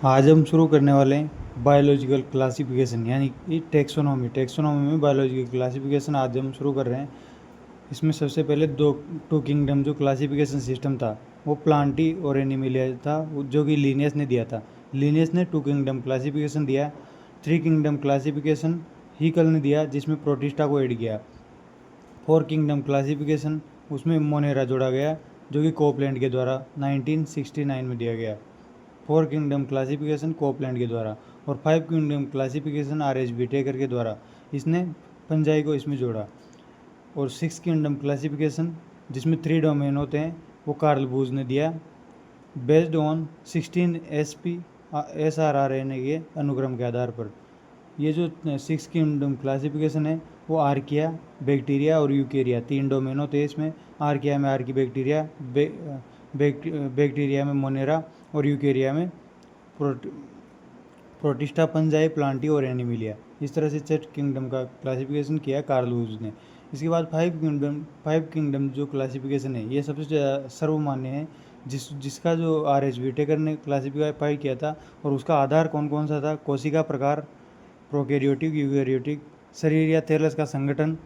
आज हम शुरू करने वाले हैं बायोलॉजिकल क्लासिफिकेशन यानी कि टेक्सोनॉमी में बायोलॉजिकल क्लासिफिकेशन आज हम शुरू कर रहे हैं। इसमें सबसे पहले टू किंगडम जो क्लासिफिकेशन सिस्टम था वो प्लांटी और एनिमलिया था, जो कि लीनियस ने दिया था। लीनियस ने टू किंगडम क्लासिफिकेशन दिया। थ्री किंगडम क्लासिफिकेशन हीकल ने दिया, जिसमें प्रोटिस्टा को ऐड किया। फोर किंगडम क्लासिफिकेशन उसमें मोनेरा जोड़ा गया, जो कि कोपलैंड के द्वारा 1969 में दिया गया। फोर किंगडम क्लासिफिकेशन कोपलैंड के द्वारा। और five kingdom classification RH Whittaker के द्वारा, इसने पंजाई को इसमें जोड़ा। और सिक्स किंगडम क्लासिफिकेशन जिसमें 3 डोमेन होते हैं वो कार्ल बूज ने दिया, बेस्ड ऑन 16 SRRNA के अनुक्रम के आधार पर। ये जो सिक्स किंगडम क्लासिफिकेशन है वो आर्किया, बैक्टीरिया और यूकेरिया 3 डोमेन होते हैं इसमें। आर्किया में आर्की बैक्टीरिया, बैक्टीरिया में मोनेरा और यूकेरिया में प्रोटिस्टा, पंजाई, प्लांटी और एनिमिलिया। इस तरह से छठ किंगडम का क्लासिफिकेशन किया कार्ल वुज ने। इसके बाद फाइव किंगडम जो क्लासिफिकेशन है ये सबसे सर्वमान्य है, जिसका जो RH विटेकर ने क्लासिफाई किया था। और उसका आधार कौन कौन सा था? कोशिका प्रकार, प्रोकैरियोटिक, यूकैरियोटिक, शरीर या थैलस का संगठन,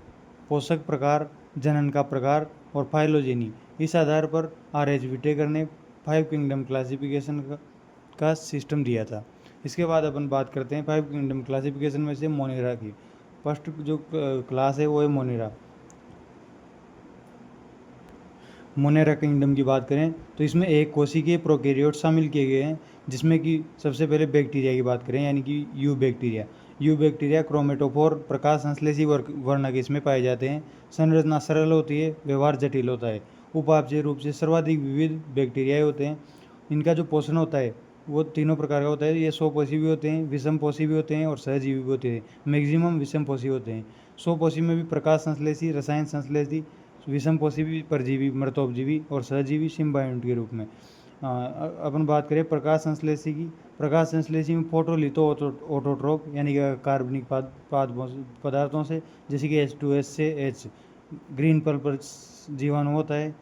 पोषक प्रकार, जनन का प्रकार और फाइलोजेनी। इस आधार पर RH विटेकर ने फाइव किंगडम क्लासिफिकेशन का सिस्टम दिया था। इसके बाद अपन बात करते हैं फाइव किंगडम क्लासिफिकेशन में से मोनेरा की। फर्स्ट जो क्लास है वो है मोनेरा। मोनेरा किंगडम की बात करें तो इसमें एक कोशिकीय प्रोकैरियोट शामिल किए गए हैं, जिसमें कि सबसे पहले बैक्टीरिया की बात करें यानी कि यू बैक्टीरिया क्रोमेटोफोर प्रकाश संश्लेषी वर्णक इसमें पाए जाते हैं। संरचना सरल होती है, व्यवहार जटिल होता है। उपापचय रूप से सर्वाधिक विविध बैक्टीरिया होते हैं। इनका जो पोषण होता है वो तीनों प्रकार का होता है। ये स्वपोषी भी होते हैं, विषमपोषी भी होते हैं और सहजीवी भी होते हैं। मैक्सिमम विषमपोषी होते हैं। स्वपोषी में भी प्रकाश संश्लेषी, रसायन संश्लेषी, विषमपोषी भी परजीवी, मृतोपजीवी और सहजीवी सिम्बायोट के रूप में। अपन बात करें प्रकाश संश्लेषी की। प्रकाश संश्लेषी में फोटोलिथो ऑटोट्रोप यानी कि कार्बनिक पदार्थों से, जैसे कि H2S से H। ग्रीन पर्पल जीवाणु होता है,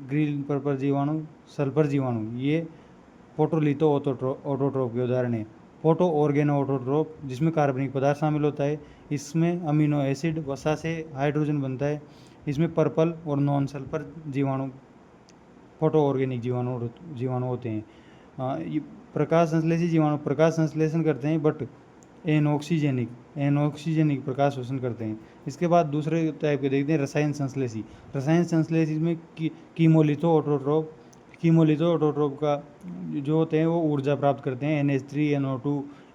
ग्रीन पर्पल जीवाणु, सल्फर जीवाणु, ये फोटोलिथो ऑटोट्रोप के उदाहरण है। फोटो ऑर्गेनो ऑटोट्रोप जिसमें कार्बनिक पदार्थ शामिल होता है। इसमें अमीनो एसिड वसा से हाइड्रोजन बनता है। इसमें पर्पल और नॉन सल्फर जीवाणु फोटो ऑर्गेनिक जीवाणु होते हैं। ये प्रकाश संश्लेषी जीवाणु प्रकाश संश्लेषण करते हैं, बट एनऑक्सीजेनिक प्रकाश शोषण करते हैं। इसके बाद दूसरे टाइप के देखते हैं रसायन संश्लेषी। रसायन संश्लेषी में कीमोलिथो ऑटोट्रोप का जो होते हैं वो ऊर्जा प्राप्त करते हैं NH3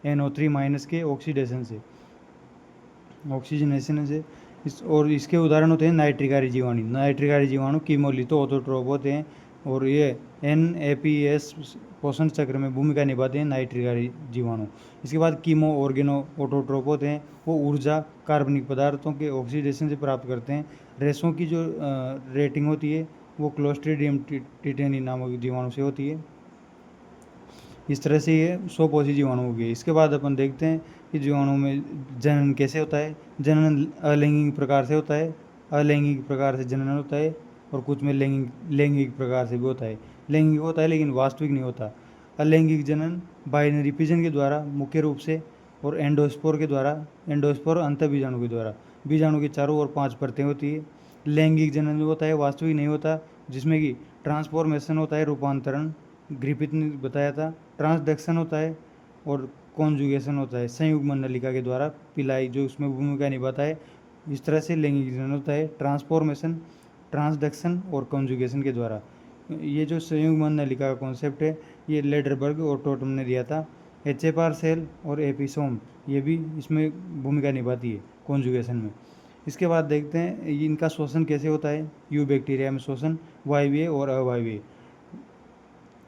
NO3 माइनस के ऑक्सीडेशन से, ऑक्सीजनेशन से। और इसके उदाहरण होते हैं नाइट्रिकारी जीवाणु कीमोलिथो ऑटोट्रोप होते हैं। और ये NAPS पोषण चक्र में भूमिका निभाते हैं नाइट्रिकारी जीवाणु। इसके बाद कीमो ऑर्गेनो ऑटोट्रोप होते हैं, वो ऊर्जा कार्बनिक पदार्थों के ऑक्सीडेशन से प्राप्त करते हैं। रेशों की जो रेटिंग होती है वो क्लोस्ट्रीडियम टिटेनी नामक जीवाणु से होती है। इस तरह से ये स्वपोषी जीवाणु हो गए। इसके बाद अपन देखते हैं कि जीवाणु में जनन कैसे होता है। जनन अलैंगिक प्रकार से होता है, अलैंगिक प्रकार से जनन होता है। और कुछ में लैंगिक प्रकार से भी होता है। लैंगिक होता है लेकिन वास्तविक नहीं होता। अलैंगिक जनन बाइनरी पिजन के द्वारा मुख्य रूप से, और एंडोस्पोर के द्वारा, एंडोस्पोर अंत बीजाणु के द्वारा। बीजाणु की चारों ओर 5 परतें होती है। लैंगिक जनन जो होता है वास्तविक नहीं होता, जिसमें कि ट्रांसफॉर्मेशन होता है, रूपांतरण, ग्रिफिथ ने बताया था। ट्रांसडक्शन होता है और कॉन्जुगेशन होता है, संयुग्मन नलिका के द्वारा पिलाई जो उसमें भूमिका निभाता है। इस तरह से लैंगिक जनन होता है, ट्रांसफॉर्मेशन, ट्रांसडक्शन और कॉन्जुगेशन के द्वारा। ये जो संयुग्मन नलिका का कॉन्सेप्ट है ये लेडरबर्ग और टोटम ने दिया था। HFR सेल और एपिसोम ये भी इसमें भूमिका निभाती है कॉन्जुगेशन में। इसके बाद देखते हैं इनका शोषण कैसे होता है। यू बैक्टीरिया में शोषण वायवीय और अवायवीय।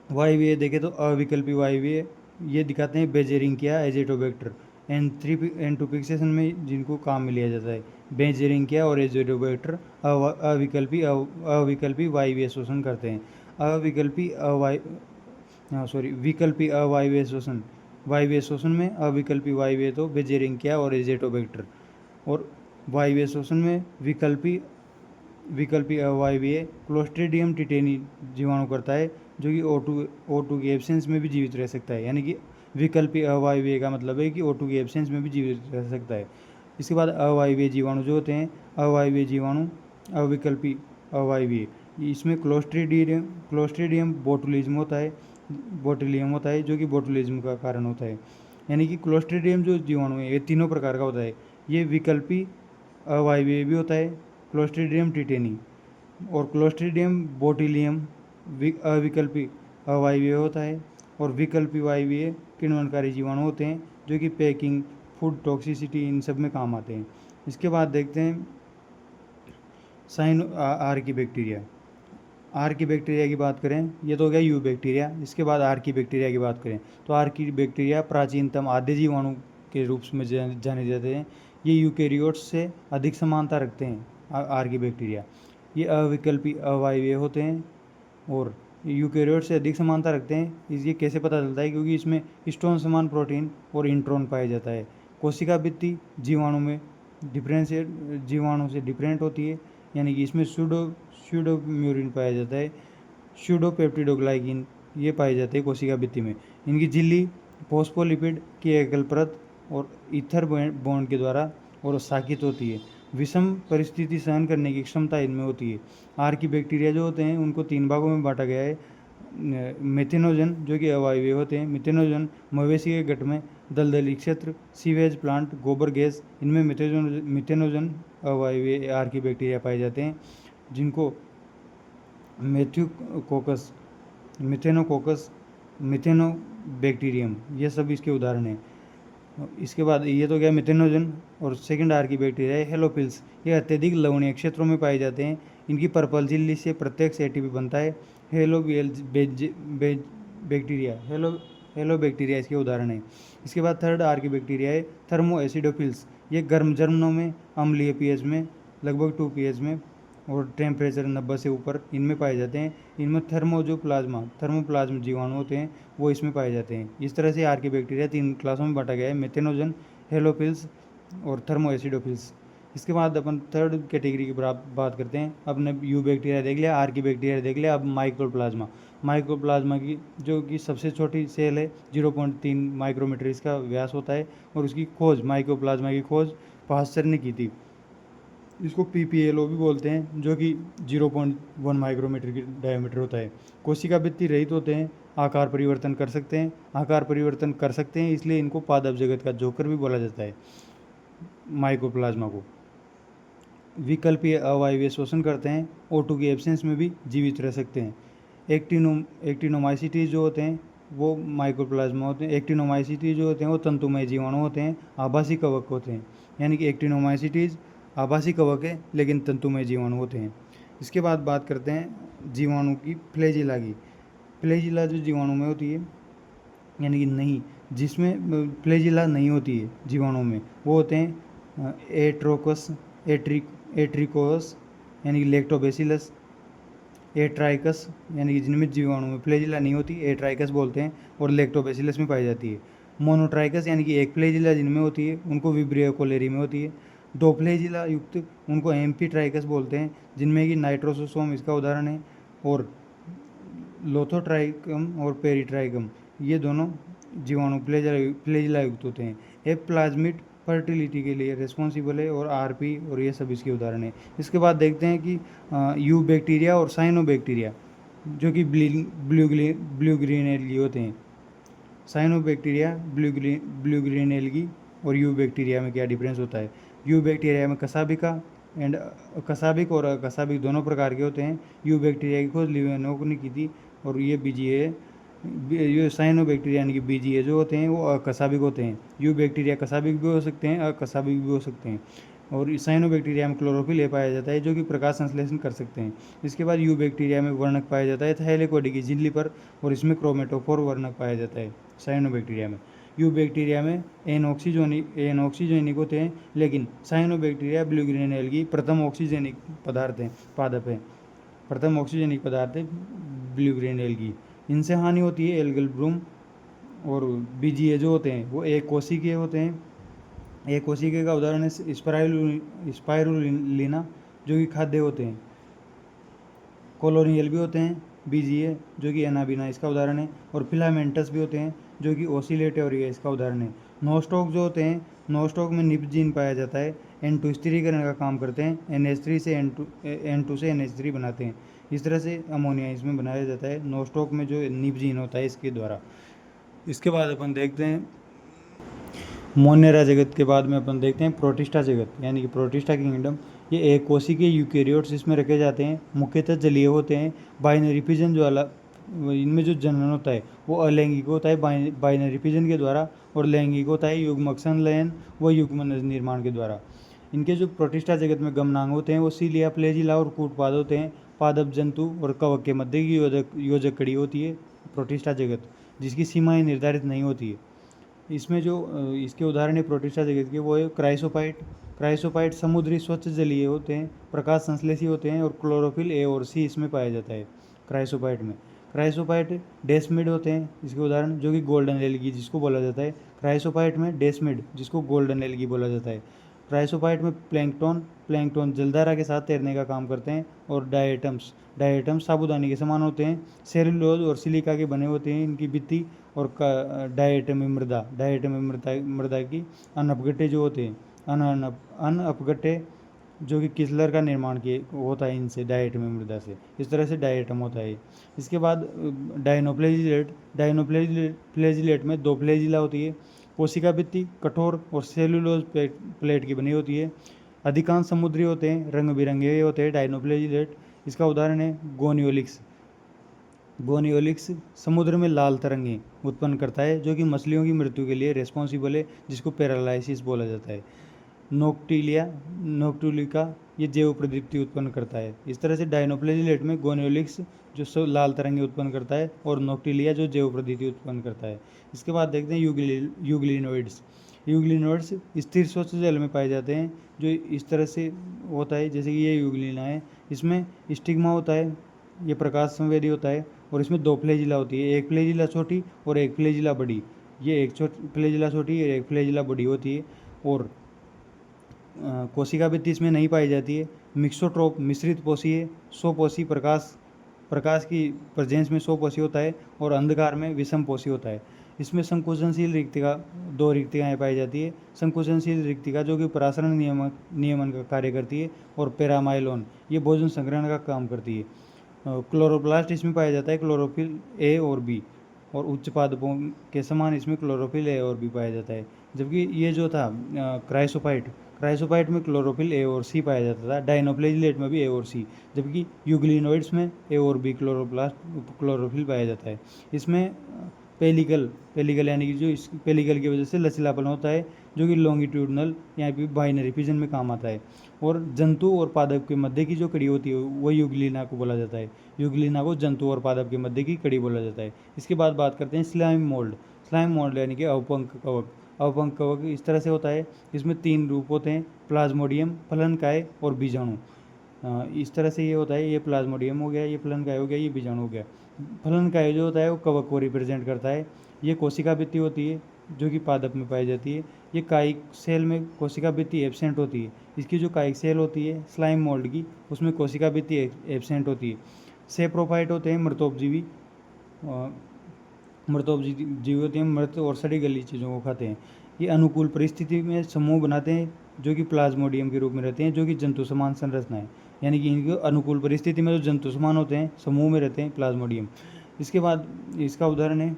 वायवीय देखें तो अविकल्पी वायवीय ये दिखाते हैं बेजेरिंकिया, एजेटोबैक्टर। N2 फिक्सेशन में जिनको काम में लिया जाता है, बेजेरिंकिया और एजेटोबैक्टर अविकल्पी वायवीय शोषण करते हैं। विकल्पी अवायवीय शोषण, वायवीय शोषण में अविकल्पी वायवीय तो बेजेरिंकिया और एजेटोबैक्टर। और वायवीय शोषण में विकल्पी अवायवीय क्लोस्ट्रीडियम टिटेनी जीवाणु करता है, जो कि O2 की एब्सेंस में भी जीवित रह सकता है, यानी कि विकल्पी अवायवीय का मतलब है कि O2 की एब्सेंस में भी जीवित रह सकता है। इसके बाद अवायवीय जीवाणु जो होते हैं, अवायवीय जीवाणु अविकल्पी अवायवीय, इसमें क्लोस्ट्रीडियम बोटुलिज्म होता है जो कि बोटुलिज्म का कारण होता है। यानी कि क्लोस्ट्रीडियम जो जीवाणु है ये तीनों प्रकार का होता है। ये विकल्पी अवायवीय भी होता है, क्लोस्ट्रीडियम टिटेनी, और क्लोस्ट्रीडियम बोटुलियम अविकल्पी अवायवीय होता है, और विकल्पी वायवीय किण्वनकारी जीवाणु होते हैं जो कि पैकिंग, फूड टॉक्सिसिटी, इन सब में काम आते हैं। इसके बाद देखते हैं आर की बैक्टीरिया। आर की बैक्टीरिया की बात करें, ये तो हो गया यू बैक्टीरिया। इसके बाद आर की बैक्टीरिया की बात करें तो आर की बैक्टीरिया प्राचीनतम आद्य जीवाणु के रूप में जाने जाते हैं। ये यूकेरियोट्स से अधिक समानता रखते हैं। आर की बैक्टीरिया ये अविकल्पी अवायवीय होते हैं और यूकेरियोट से अधिक समानता रखते हैं। ये कैसे पता चलता है? क्योंकि इसमें स्टोन समान प्रोटीन और इंट्रॉन पाया जाता है। कोशिका भित्ति जीवाणु में डिफरेंशिएट जीवाणु से डिफरेंट होती है, यानी कि इसमें स्यूडोम्यूरिन पाया जाता है, स्यूडोपेप्टिडोग्लाइकिन ये पाए जाते हैं कोशिका भित्ति में। इनकी झिल्ली फोस्फोलिपिड की एकल परत और ईथर बॉन्ड के द्वारा और शाखित होती है। विषम परिस्थिति सहन करने की क्षमता इनमें होती है। आर की बैक्टीरिया जो होते हैं उनको 3 भागों में बांटा गया है। मेथेनोजन जो कि अवायवीय होते हैं, मिथेनोजन मवेशी के गट में, दलदली क्षेत्र, सीवेज प्लांट, गोबर गैस, इनमें मिथेनोजन अवायवीय आर की बैक्टीरिया पाए जाते हैं, जिनको मेथ्यूकोकस, मिथेनोकोकस, मिथेनोबैक्टीरियम ये सब इसके उदाहरण हैं। इसके बाद ये तो गया मिथेनोजन, और सेकंड आर की बैक्टीरिया है हेलोफिल्स। ये अत्यधिक लवणीय क्षेत्रों में पाए जाते हैं। इनकी पर्पल झिल्ली से प्रत्यक्ष एटीपी बनता है। हेलो बैक्टीरिया इसके उदाहरण है। इसके बाद थर्ड आर की बैक्टीरिया है थर्मो एसिडोफिल्स। ये गर्म जर्मनों में अम्लीय पीएच में लगभग 2 pH में और टेम्परेचर 90 से ऊपर इनमें पाए जाते हैं। इनमें थर्मोप्लाज्म जीवाणु होते हैं वो इसमें पाए जाते हैं। इस तरह से आर की बैक्टीरिया 3 क्लासों में बांटा गया है, मेथेनोजन, हेलोफिल्स और थर्मो एसिडोफिल्स। इसके बाद अपन थर्ड कैटेगरी की बात करते हैं। अपने यू बैक्टीरिया देख लिया, आर की बैक्टीरिया देख लिया, अब माइक्रोप्लाज्मा की जो कि सबसे छोटी सेल है, 0.3 माइक्रोमीटर इसका व्यास होता है, और उसकी खोज माइक्रोप्लाज्मा की खोज पास्चर ने की थी। इसको PPLO भी बोलते हैं, जो कि 0.1 माइक्रोमीटर की डायमीटर होता है। कोशिका भित्ति रहित होते हैं, आकार परिवर्तन कर सकते हैं, इसलिए इनको पादप जगत का जोकर भी बोला जाता है। माइक्रोप्लाज्मा को विकल्पीय अवायवीय शोषण करते हैं, O2 की एब्सेंस में भी जीवित रह सकते हैं। एक्टिनोमाइसिटीज जो होते हैं वो माइक्रोप्लाज्मा होते हैं। एक्टिनोमाइसिटीज जो होते हैं वो तंतुमय जीवाणु होते हैं, आभासी कवक होते हैं। यानी कि एक्टिनोमाइसिटीज आभासी कवक है लेकिन तंतुमय जीवाणु होते हैं। इसके बाद बात करते हैं जीवाणु की फ्लैजिला की। फ्लैजिला जो जीवाणु में होती है, यानी कि नहीं, जिसमें फ्लैजिला नहीं होती है जीवाणु में, वो होते हैं एट्रोकस, एट्रिकोस यानी कि लैक्टोबैसिलस, एट्राइकस यानी कि जिनमें जीवाणु में फ्लैजिला नहीं होती एट्राइकस बोलते हैं, और लैक्टोबैसिलस में पाई जाती है। मोनोट्राइकस यानी कि एक फ्लैजिला जिनमें होती है उनको विब्रियो कोलेरी में होती है। 2 फ्लैजिला युक्त उनको एम्फीट्राइकस बोलते हैं, जिनमें कि नाइट्रोसोसोम इसका उदाहरण है, और लोथोट्राइकम और पेरिट्राइकम ये दोनों जीवाणु फ्लैजिला युक्त होते हैं। एक प्लाज्मिड फर्टिलिटी के लिए रिस्पॉन्सिबल है, और RP और ये सब इसके उदाहरण है। इसके बाद देखते हैं कि यू बैक्टीरिया और साइनोबैक्टीरिया जो कि ब्लू ग्रीन एल्गी होते हैं। साइनोबैक्टीरिया, ब्लू ग्रीन एल्गी और यू बैक्टीरिया में क्या डिफरेंस होता है? यू बैक्टीरिया में कसाबिका कसाबिक और अकसाबिक दोनों प्रकार के होते हैं। यू बैक्टीरिया की खोज लिवेनोक ने की थी, और ये BGA ये साइनोबैक्टीरिया यानी कि BGA जो होते हैं वो अकसाबिक होते हैं। यू बैक्टीरिया कसाबिक भी हो सकते हैं, अकसाबिक भी हो सकते हैं। और साइनोबैक्टीरिया में क्लोरोफिल ए पाया जाता है जो कि प्रकाश संश्लेषण कर सकते हैं। इसके बाद यू बैक्टीरिया में वर्णक पाया जाता है थाइलेकोडी की झिल्ली पर, और इसमें क्रोमेटोफोर वर्णक पाया जाता है साइनोबैक्टीरिया में। यू बैक्टीरिया में एनऑक्सीजनिक होते हैं, लेकिन साइनोबैक्टीरिया ब्लू ग्रीन एल्गी प्रथम ऑक्सीजनिक पादप है। प्रथम ऑक्सीजनिक पदार्थ है ब्लू ग्रीन एल्गी। इनसे हानि होती है एल्गल ब्लूम। और BGA जो होते हैं वो एक कोशिकीय होते हैं। एक कोशिकीय का उदाहरण है स्पाइरुलिना जो कि खाद्य होते हैं। कॉलोनियल भी होते हैं, बीजीय जो कि एनाबीना इसका उदाहरण है, और फिलामेंटस भी होते हैं जो कि ओसिलेटोरिया इसका उदाहरण है। नोस्टॉक जो होते हैं, नोस्टॉक में निप जीन पाया जाता है, N2 स्थिरीकरण का काम करते हैं, NH3 से N2 से NH3 बनाते हैं। इस तरह से अमोनिया इसमें बनाया जाता है नोस्टॉक में जो निप जीन होता है इसके द्वारा। इसके बाद अपन देखते हैं मोनेरा जगत के बाद में अपन देखते हैं प्रोटिस्टा जगत, यानी कि प्रोटिस्टा किंगडम। ये एक कोशी के यूकेरियोट्स इसमें रखे जाते हैं, मुख्यतः जलीय होते हैं। बाइनरी फिजन जो इनमें जो जनन होता है वो अलैंगिक होता है बाइनरी फिजन के द्वारा, और लैंगिक होता है युग्मक संलयन व युग्म निर्माण के द्वारा। इनके जो प्रोटिस्टा जगत में गमनांग होते हैं वो सीलिया, प्लेजिला और कूटपाद होते हैं। पादप जंतु और कवक के मध्य की योजक कड़ी होती है प्रोटिस्टा जगत, जिसकी सीमाएं निर्धारित नहीं होती है। इसमें जो इसके उदाहरण है प्रोटिस्टा जगत के, वो है क्राइसोपाइट। क्राइसोपाइट समुद्री स्वच्छ जलीय होते हैं, प्रकाश संश्लेषी होते हैं, और क्लोरोफिल ए और सी इसमें पाया जाता है क्राइसोपाइट में। क्राइसोपाइट डेस्मिड होते हैं इसके उदाहरण, जो कि गोल्डन एल्गी जिसको बोला जाता है। क्राइसोपाइट में डेस्मिड जिसको गोल्डन एल्गी बोला जाता है। क्राइसोपाइट में प्लैंकटन जलधारा के साथ तैरने का काम करते हैं। और डायटम्स साबूदानी के समान होते हैं, सेलुलोज और सिलिका के बने होते हैं इनकी भित्ति। और डायटमी मृदा की अनअपगट्टे जो होते हैं, अनअपगट्टे जो कि किसलर का निर्माण किए होता है इनसे, डायटमी मृदा से। इस तरह से डायटम होता है। इसके बाद डायनोफ्लेजिलेट में दो फ्लेजिला होती है, कोशिका भित्ति कठोर और सेलुलोज प्लेट की बनी होती है। अधिकांश समुद्री होते हैं, रंग बिरंगे होते हैं डायनोफ्लेजिलेट। इसका उदाहरण है गोनियोलिक्स समुद्र में लाल तरंगें उत्पन्न करता है, जो कि मछलियों की मृत्यु के लिए रेस्पॉन्सिबल है, जिसको पैरालाइसिस बोला जाता है। नोक्टिलिका ये जैव प्रदीप्ति उत्पन्न करता है। इस तरह से डायनोफ्लेजिलेट में गोनियोलिक्स जो लाल तरंगें उत्पन्न करता है, और नोक्टिलिया जो जैव प्रदीप्ति उत्पन्न करता है। इसके बाद देखते हैं यूग्लिनोइड्स। स्थिर स्वच्छ जल में पाए जाते हैं, जो इस तरह से होता है जैसे कि ये यूग्लिना है। इसमें स्टिग्मा होता है, ये प्रकाश संवेदी होता है, और इसमें दो फ्लेजिला होती है, एक फ्लेजिला छोटी और एक फ्लेजिला बड़ी। ये एक फ्लेजिला छोटी और एक फ्लेजिला बड़ी होती है। और कोशिका भित्ति इसमें नहीं पाई जाती है। मिक्सोट्रोप मिश्रित पोषी है, स्वपोषी प्रकाश की प्रेजेंस में स्वपोषी होता है, और अंधकार में विषम पोषी होता है। इसमें संकुचनशील रिक्तिका दो रिक्तिकाएँ पाई जाती है। संकुचनशील रिक्तिका जो कि परासरण नियमन का कार्य करती है, और पैरामाइलोन ये भोजन संग्रहण का काम करती है। क्लोरोप्लास्ट इसमें पाया जाता है, क्लोरोफिल ए और बी, और उच्च पादपों के समान इसमें क्लोरोफिल ए और बी पाया जाता है। जबकि ये जो था क्राइसोपाइट में क्लोरोफिल ए और सी पाया जाता था, डायनोफ्लेजिलेट में भी ए और सी, जबकि यूग्लिनोइड्स में ए और बी क्लोरोफिल पाया जाता है। इसमें पेलिकल यानी कि जो इस पेलिकल की वजह से लचीलापन होता है, जो कि लॉन्गिट्यूडनल या फिर बाइनरी फिजन में काम आता है। और जंतु और पादप के मध्य की जो कड़ी होती है वो यूग्लिना को बोला जाता है। यूग्लिना को जंतु और पादप के मध्य की कड़ी बोला जाता है। इसके बाद बात करते हैं स्लाइम मोल्ड यानी कि अवपंक कवक इस तरह से होता है। इसमें तीन रूप होते हैं, प्लाज्मोडियम, फलनकाय और बीजाणु। इस तरह से ये होता है, ये प्लाज्मोडियम हो गया, ये फलनकाय हो गया, ये बीजाणु हो गया। फलनकाय जो होता है वो कवक को रिप्रेजेंट करता है। ये कोशिका भित्ति होती है जो कि पादप में पाई जाती है। ये कायिक सेल में कोशिका भित्ति एब्सेंट होती है। इसकी जो कायिक सेल होती है स्लाइम मोल्ड की, उसमें कोशिका भित्ति एब्सेंट होती है। सेप्रोफाइट होते हैं मृतोपजीवी होते हैं, मृत और सड़ी गली चीज़ों को खाते हैं। ये अनुकूल परिस्थिति में समूह बनाते हैं, जो कि प्लाज्मोडियम के रूप में रहते हैं, जो कि जंतु समान संरचना है, यानी कि इनकी अनुकूल परिस्थिति में जो जंतु समान होते हैं समूह में रहते हैं प्लाज्मोडियम। इसके बाद इसका उदाहरण है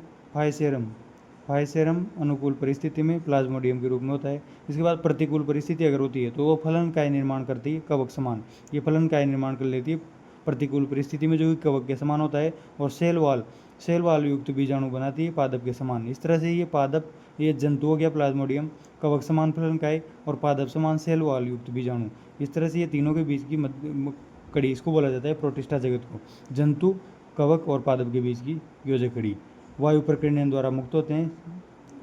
फाइसेरम अनुकूल परिस्थिति में प्लाज्मोडियम के रूप में होता है। इसके बाद प्रतिकूल परिस्थिति अगर होती है तो वो फलनकाय निर्माण करती है, कवक समान। ये फलनकाय निर्माण कर लेती है प्रतिकूल परिस्थिति में, जो कि कवक के समान होता है। और सेल वाल युक्त बीजाणु बनाती है पादप के समान। इस तरह से ये जंतु हो गया प्लाज्मोडियम, कवक समान फलनकाय, और पादप समान सेल वाल युक्त बीजाणु। इस तरह से ये तीनों के बीच की कड़ी इसको बोला जाता है प्रोटिस्टा जगत को, जंतु, कवक और पादप के बीच की योजक कड़ी। वायु प्रकीर्णन द्वारा मुक्त होते हैं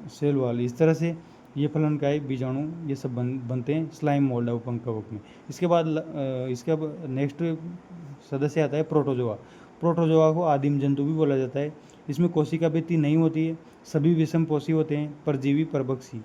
सेल वाल। इस तरह से ये फलनकाय, बीजाणु ये सब बनते हैं स्लाइम मोल्ड अवपंक कवक में। इसके बाद नेक्स्ट सदस्य आता है प्रोटोजोआ को आदिम जंतु भी बोला जाता है। इसमें कोशिका भित्ति नहीं होती है, सभी विषम पोषी होते हैं, परजीवी परभक्षी।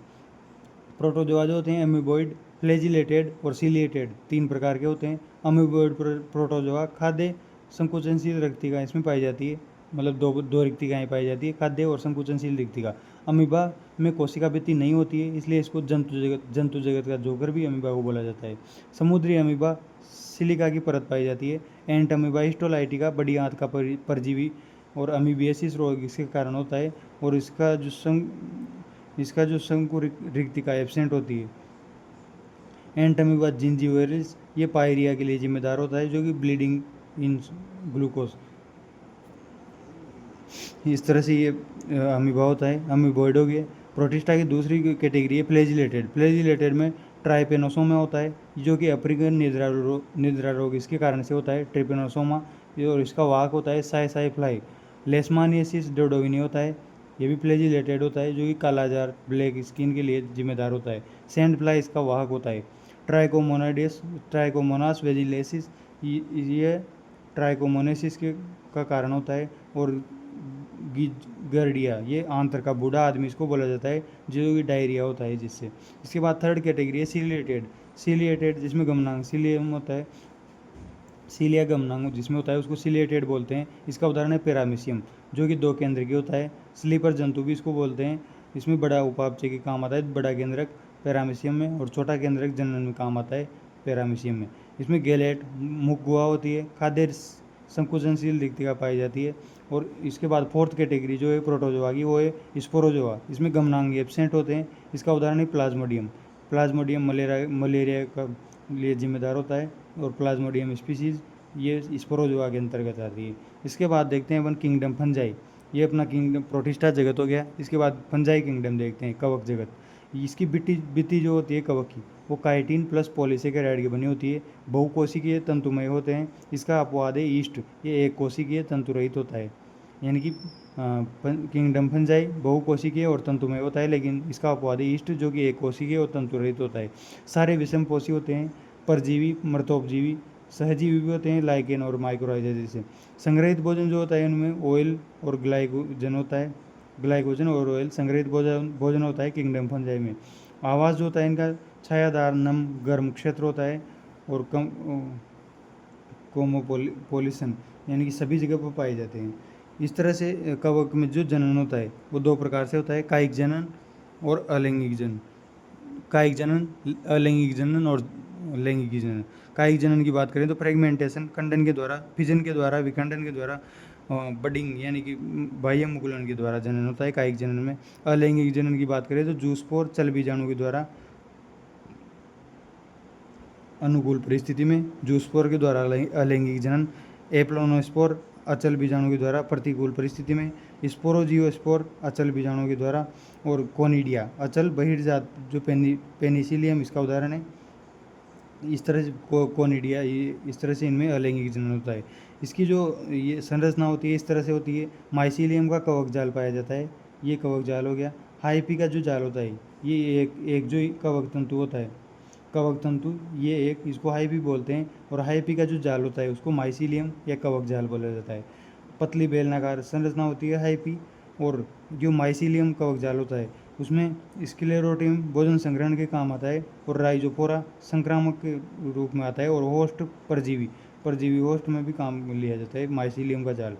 प्रोटोजोआ जो होते हैं एमीबॉइड, फ्लैजिलेटेड और सीलिएटेड, तीन प्रकार के होते हैं। अमीबॉइड प्रोटोजोआ खाद्य संकुचनशील रिक्तिका इसमें पाई जाती है, मतलब दो रिक्तिकाएँ पाई जाती है, खाद्य और संकुचनशील रिक्तिका। अमीबा में कोशिका भित्ति नहीं होती है, इसलिए इसको जंतु जगत का जोकर भी अमीबा को बोला जाता है। समुद्री अमीबा सिलिका की परत पाई जाती है। एंट अमीबा हिस्टोलाइटिका बड़ी आंत का परजीवी और अमीबियासिस रोग इसके कारण होता है, और इसका जो शंकु रिक्तिका एब्सेंट होती है। एंट अमीबा जिंजीविरस ये पायरिया के लिए जिम्मेदार होता है, जो कि ब्लीडिंग इन ग्लूकोज, इस तरह से ये अमीबा होता है। अमीबॉइड हो गया। प्रोटिस्टा की दूसरी कैटेगरी है फ्लैजिलेटेड। फ्लैजिलेटेड में ट्राइपेनोसोमा होता है, जो कि अफ्रीकन निद्रा रोग इसके कारण से होता है, ट्रिपेनोसोमा, और इसका वाहक होता है साई फ्लाई। लेशमानियसिस डोडोविनी होता है, ये भी फ्लैजिलेटेड होता है, जो कि कालाजार ब्लैक स्किन के लिए जिम्मेदार होता है। सैंड फ्लाई इसका वाहक होता है। ट्राइकोमोनास वेजिलेसिस ये ट्राइकोमोनेसिस के का कारण होता है, और गर्डिया ये आंत्र का बूढ़ा आदमी इसको बोला जाता है, जो कि डायरिया होता है जिससे। इसके बाद थर्ड कैटेगरी है सीलिएटेड, जिसमें गमनांग सीलियम होता है, सीलिया गमनांग जिसमें होता है उसको सीलिएटेड बोलते हैं। इसका उदाहरण है पैरामीशियम, जो कि 2 केंद्र की होता है। स्लीपर जंतु भी इसको बोलते हैं। इसमें बड़ा उपापचय के काम आता है, बड़ा केंद्रक पैरामीशियम में, और छोटा केंद्रक जनन में काम आता है पैरामीशियम में। इसमें गैलेट मुख गुहा होती है। खाद्य संकुचनशील रिक्तिका पाई जाती है। और इसके बाद फोर्थ कैटेगरी जो है प्रोटोजोआ की, वो है स्पोरोजोआ। इसमें गमनांग एब्सेंट होते हैं। इसका उदाहरण है प्लाज्मोडियम मलेरिया का लिए जिम्मेदार होता है, और प्लाज्मोडियम स्पीसीज ये स्पोरोजोआ के अंतर्गत आती है। इसके बाद देखते हैं अपन किंगडम फंजाई। ये अपना किंगडम प्रोटिस्टा जगत हो गया। इसके बाद फंजाई किंगडम देखते हैं, कवक जगत। इसकी बित्ती जो होती है कवक की, वो काइटिन प्लस पॉलीसेकेराइड की बनी होती है। बहुकोशिकीय तंतुमय होते हैं। इसका अपवाद है ईस्ट, ये एक कोशिकीय तंतुरहित होता है। यानी कि किंगडम फंजाई बहुकोशिकीय और तंतुमय होता है, लेकिन इसका अपवाद है ईस्ट, जो कि एक कोशिकीय और तंतुरहित होता है। सारे विषमपोषी होते हैं। परजीवी, मृतोपजीवी, सहजीवी भी होते हैं, लाइकेन और माइक्रोराइजा जैसे। संग्रहित भोजन जो होता है उनमें ऑयल और ग्लाइकोजन होता है, ग्लाइकोजन और ऑयल संग्रहित भोजन होता है किंगडम फंजाई में। आवास जो होता है इनका छायादार नम गर्म क्षेत्र होता है, और कोमोपोलिसन यानी कि सभी जगह पर पाए जाते हैं। इस तरह से कवक में जो जनन होता है वो 2 प्रकार से होता है, कायिक जनन और अलैंगिक जनन। कायिक जनन, अलैंगिक जनन और लैंगिक जनन। कायिक जनन की बात करें तो फ्रेगमेंटेशन, खंडन के द्वारा, फिजन के द्वारा, विखंडन के द्वारा, बडिंग यानी कि बाह्य मुकुलन के द्वारा जनन होता है कायिक जनन में। अलैंगिक जनन की बात करें तो जूस्पोर चल बीजाणु के द्वारा अनुकूल परिस्थिति में, जूस्पोर के द्वारा अलैंगिक जनन। एप्लोनोस्पोर अचल बीजाणु के द्वारा प्रतिकूल परिस्थिति में। स्पोरोजियोस्पोर अचल बीजाणु के द्वारा। और कोनिडिया अचल बहिर्जात जो पेनिसिलियम इसका उदाहरण है। इस तरह से कोनिडिया इस तरह से इनमें अलैंगिक जनन होता है। इसकी जो ये संरचना होती है इस तरह से होती है। माइसीलियम का कवक जाल पाया जाता है, ये कवक जाल हो गया। हाइपी का जो जाल होता है, ये एक जो कवक तंतु होता है, कवक तंतु ये एक, इसको हाइपी बोलते हैं। और हाइपी का जो जाल होता है उसको माइसीलियम या कवक जाल बोला जाता है। पतली बेलनाकार संरचना होती है हाइपी। और जो माइसीलियम कवक जाल होता है उसमें स्क्लेरोटियम भोजन संग्रहण के काम आता है, और राइजोपोरा संक्रामक के रूप में आता है, और होस्ट परजीवी होस्ट में भी काम लिया जाता है। माइसीलियम का जाल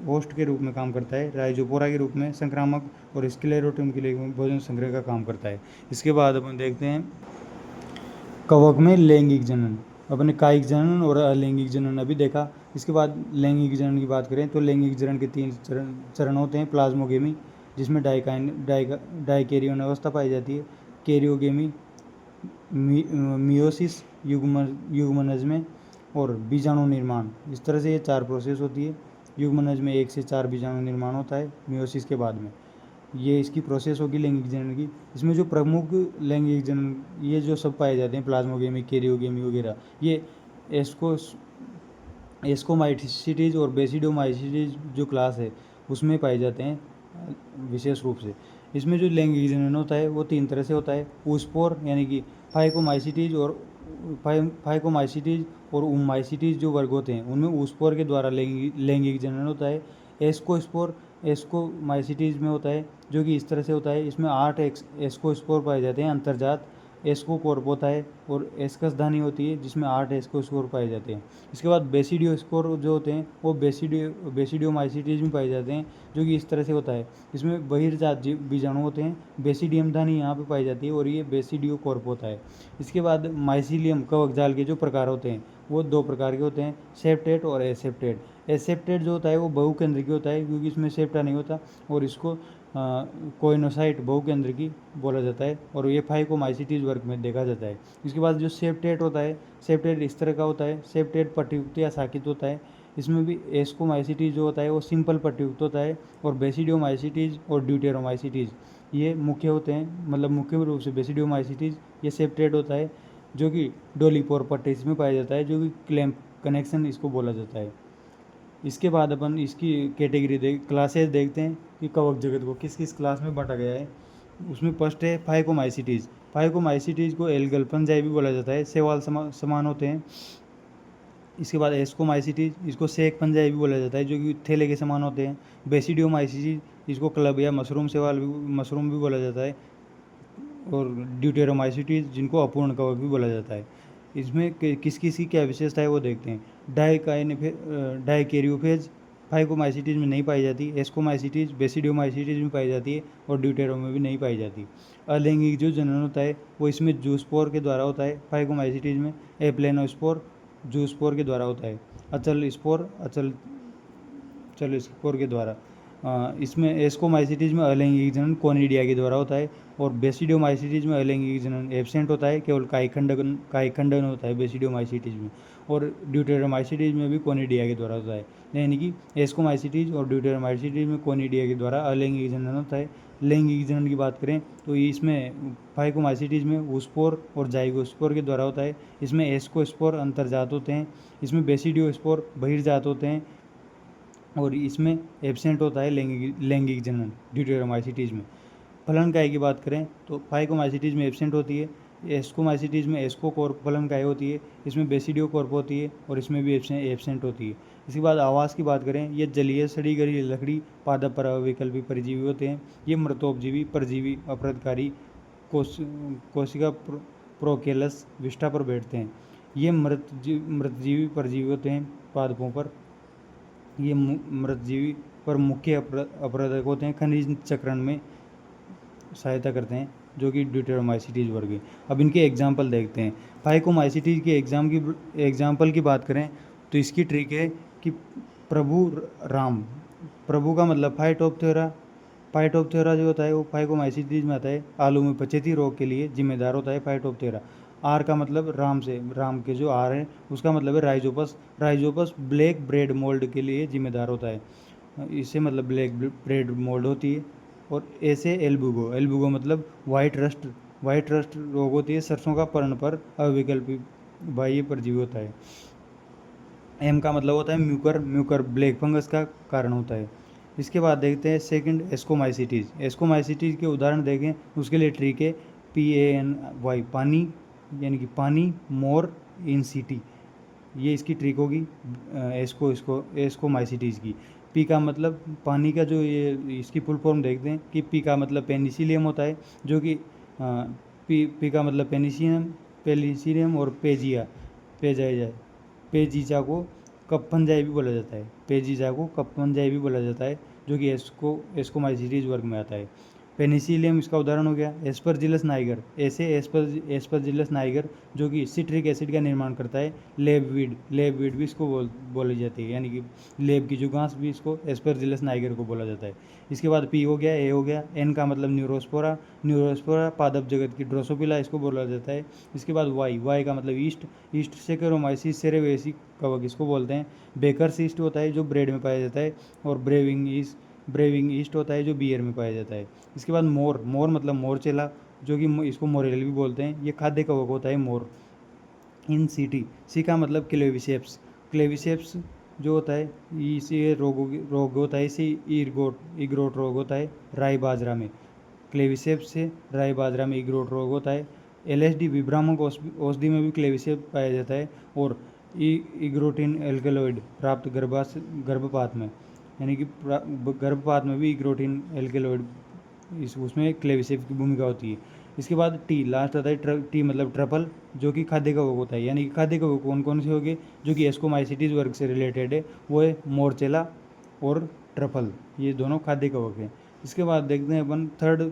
होस्ट के रूप में काम करता है, राइजोपोरा के रूप में संक्रामक, और स्क्लेरोटियम के लिए भोजन संग्रह का काम करता है। इसके बाद अपन देखते हैं कवक में लैंगिक जनन। अपने कायिक जनन और अलैंगिक जनन अभी देखा। इसके बाद लैंगिक जनन की बात करें तो लैंगिक जनन के 3 चरण होते हैं। प्लाज्मोगेमी, जिसमें डाइकैरियन अवस्था पाई जाती है। कैरियोगेमी, मियोसिस युग्मनज में, और बीजाणु निर्माण। इस तरह से ये 4 प्रोसेस होती है। युग्मनज में 1 से 4 बीजाणु निर्माण होता है मियोसिस के बाद में। ये इसकी प्रोसेस होगी लैंगिक जनन की। इसमें जो प्रमुख लैंगिक जनन ये जो सब पाए जाते हैं, प्लाज्मोगेमी, कैरियोगेमी वगैरह, ये एस्कोमाइसिटीज और बेसिडोमाइसिटीज जो क्लास है उसमें पाए जाते हैं विशेष रूप से। इसमें जो लैंगिक जनन होता है वो 3 तरह से होता है। ऊस्पोर यानी कि फाइकोमाइसिटीज और उमाइसिटीज जो वर्ग होते हैं उनमें ऊस्पोर के द्वारा लैंगिक जनन होता है। एस्कोमाइसिटीज में होता है, जो कि इस तरह से होता है। इसमें 8 एस्कोस्पोर पाए जाते हैं अंतर्जात एस्कोकॉर्प होता है और एस्कस धानी होती है जिसमें 8 एस्कोस्पोर पाए जाते हैं। इसके बाद बेसिडियोस्पोर जो होते हैं वो बेसिडियोमाइसीटीज में पाए जाते हैं, जो कि इस तरह से होता है। इसमें बहिर्जात बीजाणु होते हैं, बेसिडियम धानी यहाँ पे पाई जाती है और ये बेसिडियोकॉर्प होता है। इसके बाद माइसीलियम कवक जाल के जो प्रकार होते हैं वो 2 प्रकार के होते हैं, सेप्टेट और एसेप्टेट। एसेप्टेट जो होता है वो बहुकेंद्रिकी होता है क्योंकि इसमें सेप्टा नहीं होता और इसको कोइनोसाइट बहुकेंद्रिकी बोला जाता है और ये फाइकोमाइसीटीज वर्ग में देखा जाता है। इसके बाद जो सेप्टेट होता है, सेप्टेट इस तरह का होता है, सेप्टेट पट्टीयुक्त या साकित होता है। इसमें भी एस्कोमाइसीटीज जो होता है वो सिंपल पट्टीयुक्त होता है और बेसिडियोमाइसीटीज और ड्यूटेरोमाइसीटीज ये मुख्य होते हैं, मतलब मुख्य रूप से बेसिडियोमाइसीटीज ये सेप्टेट होता है जो कि डोलीपोर पट्टीज में पाया जाता है, जो कि क्लैंप कनेक्शन इसको बोला जाता है। इसके बाद अपन इसकी कैटेगरी क्लासेस देखते हैं कि कवक जगत को किस किस क्लास में बांटा गया है। उसमें फर्स्ट है फाइकोमाइसीटीज। फाइकोमाइसीटीज को एल्गल फंजाई भी बोला जाता है, शैवाल समान होते हैं। इसके बाद एस्कोमाइसीटीज, इसको सेक फंजाई भी बोला जाता है जो कि थैले के समान होते हैं। बेसिडियोमाइसीटीज, इसको क्लब या मशरूम भी बोला जाता है। और ड्यूटेरोमाइसीटीज जिनको अपूर्ण कवक भी बोला जाता है। इसमें किस किस की क्या विशेषता है वो देखते हैं। डाइकैरियोफेज फाइकोमाइसीटीज में नहीं पाई जाती, एस्कोमाइसीटीज बेसिडियोमाइसीटीज में पाई जाती है और ड्यूटेरो में भी नहीं पाई जाती। अलैंगिक जो जनन होता है वो इसमें जूस्पोर के द्वारा होता है, फाइकोमाइसीटीज में एप्लेनोस्पोर जूस्पोर के द्वारा होता है, चल स्पोर के द्वारा। इसमें एस्कोमाइसीटीज में अलैंगिक जनन कोनिडिया के द्वारा होता है और बेसिडियोमाइसीटीज में अलैंगिक जनन एब्सेंट होता है, केवल काइखंडन होता है बेसिडियोमाइसीटीज में। और ड्यूटेरोमाइसीटीज में भी कोनिडिया के द्वारा होता है, यानी कि एस्कोमाइसीटीज और ड्यूटेरोमाइसीटीज में कोनिडिया के द्वारा अलैंगिक जनन होता है। लैंगिक जनन की बात करें तो इसमें फाइकोमाइसीटीज में ऊस्पोर और जाइगोस्पोर के द्वारा होता है। इसमें एस्कोस्पोर अंतर्जात होते हैं, इसमें बेसिडियोस्पोर बहिर्जात होते हैं और इसमें एब्सेंट होता है लैंगिक जनन ड्यूटेरोमाइसीटीज में। फलनकाय की बात करें तो फाइकोमाइसीटीज में एब्सेंट होती है, एस्कोमाइसीटीज में एस्कोकॉर्प फलनकाय होती है, इसमें बेसिडियोकॉर्प होती है और इसमें भी एब्सेंट होती है। इसके बाद आवास की बात करें, ये जलीय सड़ी गली लकड़ी पादप पर अविकल्पी परजीवी होते हैं। ये मृतोपजीवी परजीवी अपरदकारी कोशिका प्रोकेलस विष्ठा पर बैठते हैं। ये मृतजीवी परजीवी होते हैं पादपों पर। ये मृतजीवी पर मुख्य अपरदक होते हैं, खनिज चक्रण में सहायता करते हैं, जो कि ड्यूटेरोमाइसीटीज वर्ग है। अब इनके एग्जाम्पल देखते हैं। फाइकोमाइसीटीज के एग्जाम्पल की बात करें तो इसकी ट्रिक है कि प्रभु का मतलब फाइटोप्थेरा जो होता है वो फाइकोमाइसीटीज में आता है। आलू में पचेती रोग के लिए जिम्मेदार होता है फाइटोप्थेरा। आर का मतलब राम के जो आर है उसका मतलब है राइजोपस ब्लैक ब्रेड मोल्ड के लिए जिम्मेदार होता है, इससे मतलब ब्लैक ब्रेड मोल्ड होती है। और ऐसे एल्बुगो मतलब वाइट रस्ट रोग होती है, सरसों का पर्ण पर अविकल्पी बाह्य परजीवी होता है। एम का मतलब होता है म्यूकर ब्लैक फंगस का कारण होता है। इसके बाद देखते हैं सेकंड एस्कोमाइसीटीज के उदाहरण देखें, उसके लिए ट्रिक है PANY पानी, यानी कि पानी मोर इन सिटी, ये इसकी ट्रिक होगी एस्कोमाइसीटीज की। पी का मतलब पानी का जो ये इसकी फुल फॉर्म देखते हैं कि पी का मतलब पेनिसिलियम होता है, जो कि पी का मतलब पेनिसिलियम और पेजीजा को कप्पनजाई भी बोला जाता है, जो कि एस्कोमाइसीटीज वर्ग में आता है। पेनिसिलियम इसका उदाहरण हो गया। एस्परजिलस नाइगर, एस्परजिलस नाइगर जो कि सिट्रिक एसिड का निर्माण करता है। लेबवीड भी इसको बोली जाती है, यानी कि लेब की जो घास भी इसको एस्परजिलस नाइगर को बोला जाता है। इसके बाद पी हो गया, ए हो गया। एन का मतलब न्यूरोस्पोरा पादप जगत की ड्रोसोफिला इसको बोला जाता है। इसके बाद वाई का मतलब ईस्ट सेकेरोमाइसिस सेरेवेसी कवक इसको बोलते हैं। बेकर्स ईस्ट होता है जो ब्रेड में पाया जाता है और ब्रेविंग ईस्ट होता है जो बियर में पाया जाता है। इसके बाद मोर मतलब मोरचेला, जो कि इसको मोरेल भी बोलते हैं, ये खाद्य कवक होता है मोर इन सिटी। सी का मतलब क्लेविसेप्स जो होता है इसे रोग होता है, इसे इग्रोट रोग होता है राई बाजरा में। क्लेविसेप्स से राई बाजरा में इग्रोट रोग होता है। LSD विभ्रामक औषधि में भी क्लेविसेप्स पाया जाता है और इग्रोटिन एल्केलॉइड प्राप्त गर्भपात में, यानी कि गर्भपात में भी इग्रोटिन एल्केलॉइड उसमें क्लेविसेप्स की भूमिका होती है। इसके बाद टी लास्ट आता है, टी मतलब ट्रपल, जो कि खाद्य कवक होता है। यानी कि खाद्य कवक कौन कौन से हो गए जो कि एस्कोमाइसिटीज वर्ग से रिलेटेड है, वो है मोरचेला और ट्रपल, ये दोनों खाद्य कवक हैं। इसके बाद देखते हैं अपन थर्ड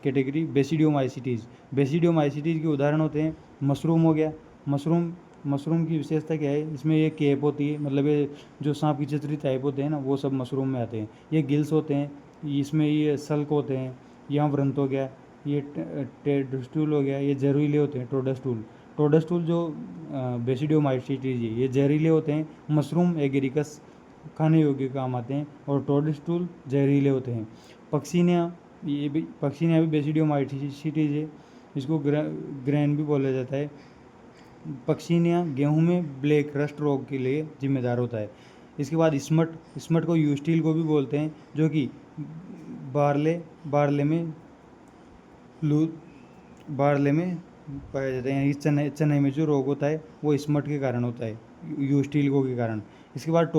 कैटेगरी बेसिडियोमाइसिटीज़। बेसिडियोमाइसिटीज़ के उदाहरण होते हैं मशरूम हो गया। मशरूम की विशेषता क्या है, इसमें ये केप होती है, मतलब ये जो सांप की छतरी टाइप होते हैं ना, वो सब मशरूम में आते हैं। ये गिल्स होते हैं, इसमें ये सल्क होते हैं, यहाँ व्रंत हो गया, ये टेडस्टूल हो गया, ये जहरीले होते हैं टोडस्टूल जो बेसिडियोमाइसिटीज है ये जहरीले होते हैं। मशरूम एगेरिकस खाने योग्य काम आते हैं और टोडस्टूल जहरीले होते हैं। पक्सीनिया भी बेसिडियोमाइसिटीज है, इसको ग्रैन भी बोला जाता है। पक्सीनिया गेहूं में ब्लैक रस्ट रोग के लिए जिम्मेदार होता है। इसके बाद स्मट को यूस्टील को भी बोलते हैं, जो कि बारले में पाया जाता है। यानी चने में जो रोग होता है वो स्मट के कारण होता है, यूस्टील को के कारण। इसके बाद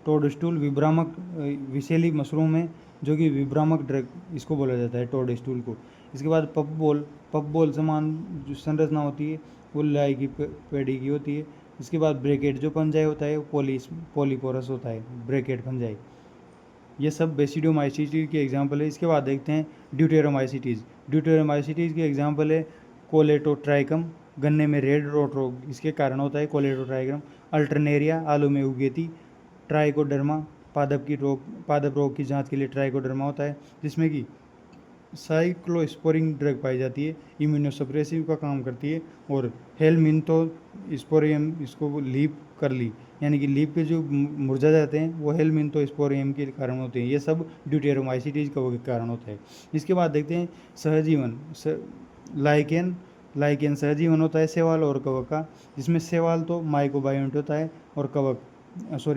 टोडस्टूल विभ्रामक विषैली मशरूम है, जो कि विभ्रामक ड्रग इसको बोला जाता है टोडस्टूल को। इसके बाद पफ बॉल समान जो संरचना होती है वो लाई की पेड़ी की होती है। इसके बाद ब्रैकेट जो फंजाई होता है वो पॉलीपोरस होता है, ब्रैकेट फंजाई। ये सब बेसिडियोमाइसिटीज के एग्जाम्पल है। इसके बाद देखते हैं ड्यूटेरोमाइसिटीज के एग्जाम्पल है कोलेटोट्राइकम, गन्ने में रेड रोट रोग इसके कारण होता है कोलेटोट्राइकम। अल्टरनेरिया आलू में उगेती। ट्राइकोडर्मा पादप रोग की जांच के लिए ट्राइकोडर्मा होता है, जिसमें कि साइक्लोस्पोरिन ड्रग पाई जाती है, इम्यूनोसप्रेसिव का काम करती है। और हेलमिंथोस्पोरियम इसको लीप कर ली, यानी कि लीप पे जो मुरझा जाते हैं वो हेलमिंथोस्पोरियम के कारण होते हैं। ये सब ड्यूटेरोमाइसिटीज का कारण होता है। इसके बाद देखते हैं सहजीवन। लाइकेन सहजीवन होता है शैवाल और कवक का, जिसमें शैवाल तो माइकोबायोंट होता है और कवक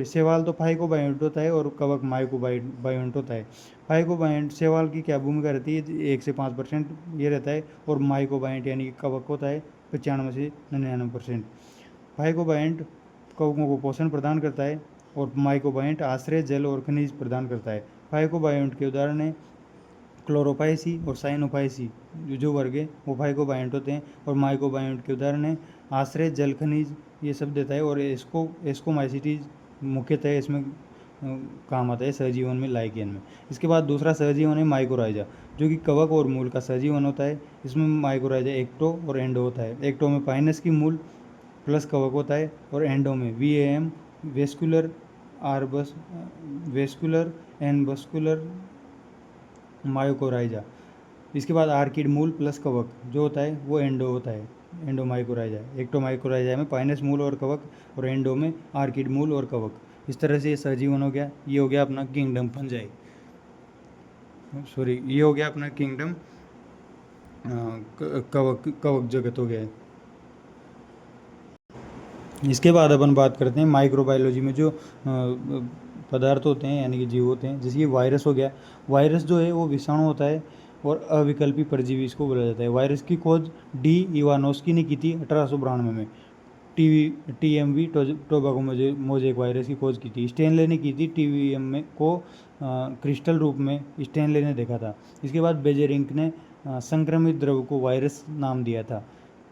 शैवाल तो फाइकोबायोंट होता है और कवक माइकोबायोंट होता है। फाइकोबायोंट शैवाल की क्या भूमिका रहती है, 1 से 5% ये रहता है, और माइकोबायोंट यानी कि कवक होता है 95 से 99%। फाइकोबायोंट कवकों को पोषण प्रदान करता है और माइकोबायोंट आश्रय जल और खनिज प्रदान करता है। फाइकोबायोंट के उदाहरण हैं क्लोरोफाइसी और साइनोफाइसी, जो वर्ग है वो फाइकोबायोंट होते हैं। और माइकोबायोंट के उदाहरण हैं आश्रय जल खनिज, ये सब देता है। और एस्कोमाइसिटीज मुख्यतः इसमें काम आता है सहजीवन में, लाइकेन में। इसके बाद दूसरा सहजीवन है माइकोराइजा, जो कि कवक और मूल का सहजीवन होता है। इसमें माइकोराइजा एक्टो और एंडो होता है। एक्टो में पाइनस की मूल प्लस कवक होता है और एंडो में VAM vascular and vascular mycorrhiza. इसके बाद आर्किड मूल प्लस कवक जो होता है वो एंडो होता है, एंडोमाइकोराइजा। एक्टोमाइकोराइजा में पाइनस मूल और कवक और एंडो में आर्किड मूल और कवक। इस तरह से ये सहजीवन हो गया। ये हो गया अपना किंगडम फंजाई, सॉरी ये हो गया अपना किंगडम कवक जगत हो गया। इसके बाद अपन बात करते हैं माइक्रोबायोलॉजी में जो पदार्थ होते हैं यानी कि जीव होते हैं, जैसे कि वायरस हो गया। वायरस जो है वो विषाणु होता है और अविकल्पी परजीवी इसको बोला जाता है। वायरस की खोज डी इवानोस्की ने की थी 1892 में। TMV टोबैको मोजेक वायरस की खोज की थी स्टेनले ने की थी। TVM में को क्रिस्टल रूप में स्टेनले ने देखा था। इसके बाद बेजेरिंक ने संक्रमित द्रव को वायरस नाम दिया था।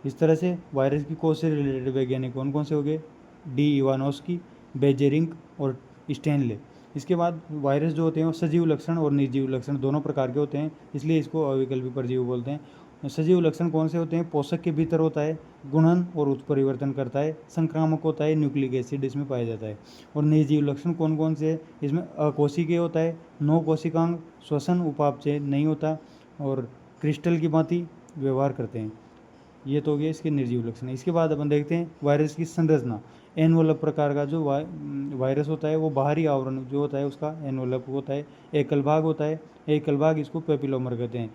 इस तरह से वायरस की खोज से रिलेटेड वैज्ञानिक कौन कौन से हो गए, डी इवानोस्की, बेजेरिंक और स्टेनले। इसके बाद वायरस जो होते हैं वो सजीव लक्षण और निर्जीव लक्षण दोनों प्रकार के होते हैं, इसलिए इसको अविकल्पी परजीवी बोलते हैं। सजीव लक्षण कौन से होते हैं, पोषक के भीतर होता है, गुणन और उत्परिवर्तन करता है, संक्रामक होता है, न्यूक्लिक एसिड इसमें पाया जाता है। और निर्जीव लक्षण कौन कौन से हैं, इसमें अकोशिकीय होता है, 9 कोशिकांग, श्वसन उपापचय नहीं होता और क्रिस्टल की भांति व्यवहार करते हैं। ये तो हो गया इसके निर्जीव लक्षण। इसके बाद अपन देखते हैं वायरस की संरचना। एनवलप प्रकार का जो वायरस होता है वो बाहरी आवरण जो होता है उसका एनवलप होता है, एकल भाग होता है। एकल भाग इसको पेपिलोमर कहते हैं।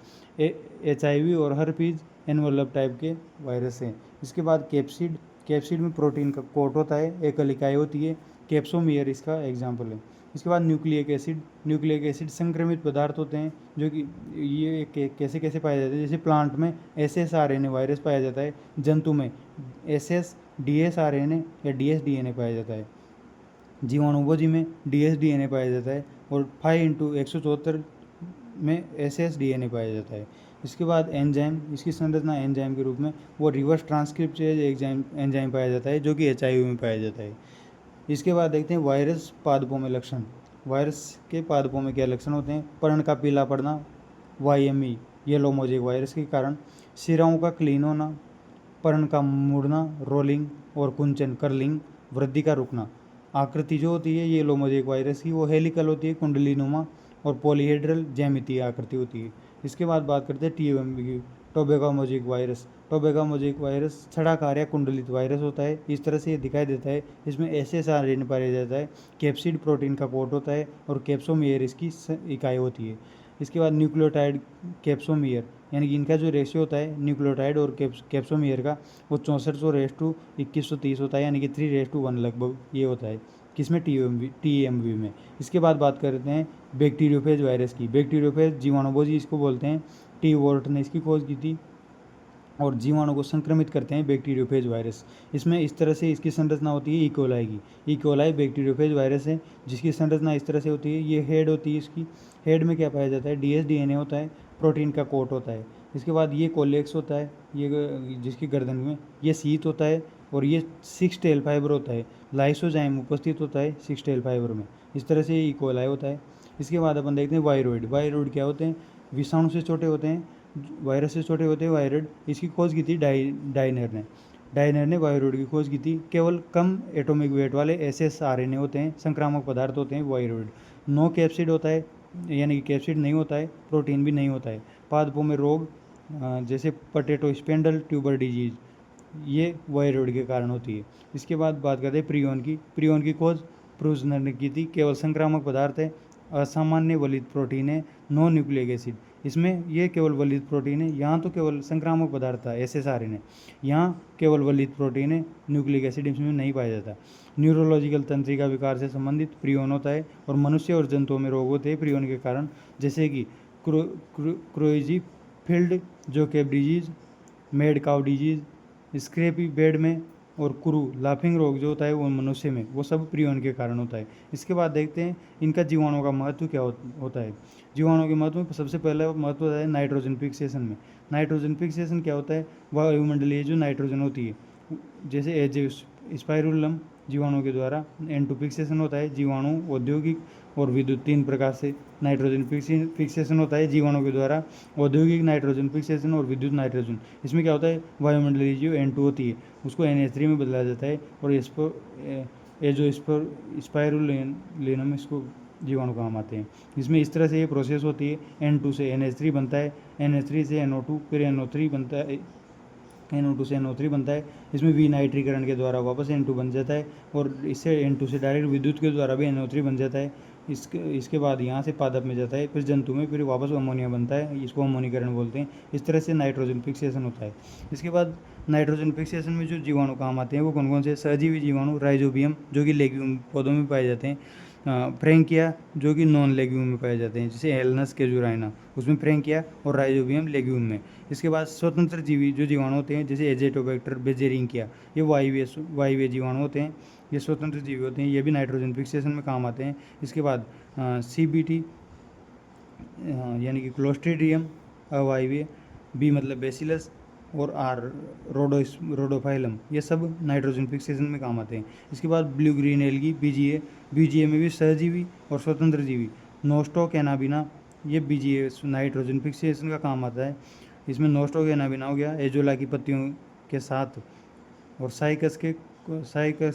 HIV और हर्पीज एनवलप टाइप के वायरस हैं। इसके बाद कैप्सिड में प्रोटीन का कोट होता है, एकल इकाई होती है, कैप्सोमियर इसका एग्जाम्पल है। इसके बाद न्यूक्लिक एसिड संक्रमित पदार्थ होते हैं, जो कि ये कैसे कैसे पाए जाते हैं, जैसे प्लांट में SSRNA वायरस पाया जाता है, जंतु में DSRNA या DSDNA पाया जाता है, जीवाणुभोजी में DSDNA पाया जाता है। और 5 × 174 में SS-DNA पाया जाता है। इसके बाद एंजाइम, इसकी संरचना एंजाइम के रूप में, वो रिवर्स ट्रांसक्रिप्टेज एंजाइम पाया जाता है जो कि HIV में पाया जाता है। इसके बाद देखते हैं वायरस पादपों में लक्षण। वायरस के पादपों में क्या लक्षण होते हैं? पर्ण का पीला पड़ना, YME येलो मोजेक वायरस के कारण, सिराओं का क्लीन होना, पर्ण का मुड़ना, रोलिंग और कुंचन कर्लिंग, वृद्धि का रुकना। आकृति जो होती है येलो मोजेक वायरस की वो हेलिकल होती है, कुंडलीनुमा और पॉलीहेड्रल ज्यामितीय आकृति होती है। इसके बाद बात करते हैं TMV की, tobacco mosaic virus. Tobacco mosaic virus छड़ाकार या कुंडलित वायरस होता है, इस तरह से ये दिखाई देता है। इसमें SSRNA पाया जाता है, कैप्सिड प्रोटीन का कोट होता है और कैप्सोमियर इसकी इकाई होती है। इसके बाद न्यूक्लियोटाइड कैप्सोमियर, यानी कि इनका जो रेशियो होता है न्यूक्लियोटाइड और कैप्सोमियर का, वो 64:2130 होता है, यानी कि 3:1 लगभग ये होता है। किसमें? TMV में। इसके बाद बात करते हैं बैक्टीरियोफेज वायरस की। बैक्टीरियोफेज जीवाणुभोजी इसको बोलते हैं। टी वॉर्ट ने इसकी खोज की थी और जीवाणु को संक्रमित करते हैं बैक्टीरियोफेज वायरस। इसमें इस तरह से इसकी संरचना होती है इकोलाई की। इकोलाई बैक्टीरियोफेज वायरस है जिसकी संरचना इस तरह से होती है। ये हेड होती है, इसकी हेड में क्या पाया जाता है? DS-DNA होता है, प्रोटीन का कोट होता है। इसके बाद ये कोलेक्स होता है, ये जिसकी गर्दन में, ये शीत होता है और ये 6 टेल फाइबर होता है। लाइसोजाइम उपस्थित होता है 6 टेल फाइबर में। इस तरह से इकोलाई होता है। इसके बाद अपन देखते हैं वायरोइड। वायरोइड क्या होते हैं? विषाणु से छोटे होते हैं, वायरस से छोटे होते हैं वायरोइड। इसकी खोज की थी डाइनर ने वायरोइड की खोज की थी। केवल कम एटॉमिक वेट वाले SSRNA होते हैं, संक्रामक पदार्थ होते हैं वायरोइड। नो कैप्सिड होता है, यानी कि कैप्सिड नहीं होता है, प्रोटीन भी नहीं होता है। पादपों में रोग जैसे पोटैटो स्पेंडल ट्यूबर डिजीज, ये वायरोइड के कारण होती है। इसके बाद बात करते हैं प्रियोन की। प्रियोन की खोज प्रूजनर ने की थी। केवल संक्रामक पदार्थ है, असामान्य वलित प्रोटीन है, नो न्यूक्लिक एसिड। इसमें ये केवल वलित प्रोटीन है, यहाँ तो केवल संक्रामक पदार्थ था SSRNA, यहाँ केवल वलित प्रोटीन है, न्यूक्लिक एसिड इसमें नहीं पाया जाता। न्यूरोलॉजिकल तंत्रिका विकार से संबंधित प्रियोन होता है और मनुष्य और जंतुओं में रोग होते हैं प्रियोन के कारण, जैसे कि Creutzfeldt Jakob disease, mad cow disease, scrapie बेड में और कुरू लाफिंग रोग जो होता है वो मनुष्य में, वो सब प्रियोन के कारण होता है। इसके बाद देखते हैं इनका जीवाणुओं का महत्व क्या होता है। जीवाणुओं के महत्व में सबसे पहला महत्व होता है नाइट्रोजन फिक्सेशन में। नाइट्रोजन फिक्सेशन क्या होता है? वायुमंडलीय जो नाइट्रोजन होती है, जैसे एज स्पाइरुलम जीवाणु के द्वारा N2 फिक्सेशन होता है। जीवाणु, औद्योगिक और विद्युत, 3 प्रकार से नाइट्रोजन फिक्सेशन होता है जीवाणु के द्वारा। औद्योगिक नाइट्रोजन फिक्सेशन और विद्युत नाइट्रोजन, इसमें क्या होता है? वायुमंडलीय जो N2 होती है उसको NH3 में बदला जाता है और स्पाइरुलिनम इसको जीवाणु काम आते हैं। इसमें इस तरह से ये प्रोसेस होती है, N2 से NH3 बनता है, NH3 से NO2, फिर NO3 बनता है, NO2 से NO3 बनता है। इसमें विनाइट्रीकरण के द्वारा वापस N2 बन जाता है और इससे N2 से डायरेक्ट विद्युत के द्वारा भी NO3 बन जाता है। इसके बाद यहाँ से पादप में जाता है, फिर जंतु में, फिर वापस अमोनिया बनता है, इसको अमोनीकरण बोलते हैं। इस तरह से नाइट्रोजन फिक्सेशन होता है। इसके बाद नाइट्रोजन फिक्सेशन में जो जीवाणु काम आते हैं वो कौन कौन से? सहजीवी जीवाणु, राइजोबियम जो कि लेग्यूम पौधों में पाए जाते हैं, फ्रैंकिया जो कि नॉन लेग्यूम में पाए जाते हैं, जैसे एलनस कैजुराइना, उसमें फ्रैंकिया और राइजोबियम लेग्यूम में। इसके बाद स्वतंत्र जीवी जो जीवाणु होते हैं, जैसे एजेटोबैक्टर, बेजेरिंकिया, ये वायवीय जीवाणु होते हैं, ये स्वतंत्र जीवी होते हैं, ये भी नाइट्रोजन फिक्सेशन में काम आते हैं। इसके बाद CBT यानी कि क्लोस्ट्रीडियम अवायवीय, B मतलब बेसिलस और R रोडोफाइलम, ये सब नाइट्रोजन फिक्सेशन में काम आते हैं। इसके बाद ब्लू ग्रीन एल्गी BGA में भी सहजीवी और स्वतंत्र जीवी, नोस्टोक एनाबिना, ये BGA नाइट्रोजन फिक्सेशन का काम आता है। इसमें नोस्टोक एनाबिना हो गया, एजोला की पत्तियों के साथ, और साइकस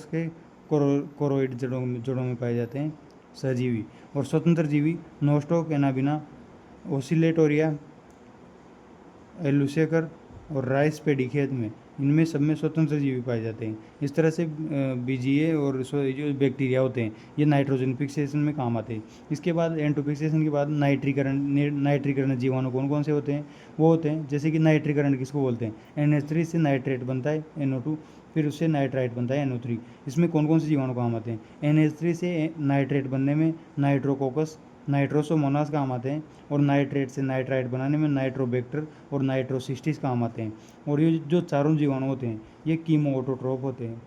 के कोरोइड जड़ों में पाए जाते हैं सहजीवी। और स्वतंत्र जीवी नोस्टोक एनाबिना, ओसिलेटोरिया, एलुसेकर और राइस पेडी खेत में, इनमें सब में स्वतंत्र जीवी पाए जाते हैं। इस तरह से BGA और जो बैक्टीरिया होते हैं ये नाइट्रोजन फिक्सेशन में काम आते हैं। इसके बाद N2 फिक्सेशन के बाद नाइट्रीकरण जीवाणु कौन कौन से होते हैं? वो होते हैं जैसे कि नाइट्रीकरण किसको बोलते हैं? NH3 से नाइट्रेट बनता है NO2, फिर उससे नाइट्राइट बनता है NO3। इसमें कौन कौन से जीवाणु काम आते हैं? NH3 से नाइट्रेट बनने में नाइट्रोकोकस, नाइट्रोसोमोनास काम आते हैं, और नाइट्रेट से नाइट्राइट बनाने में नाइट्रोबैक्टर और नाइट्रोसिस्टिस काम आते हैं। और ये जो चारों जीवाणु होते हैं ये कीमो ऑटोट्रोप होते हैं,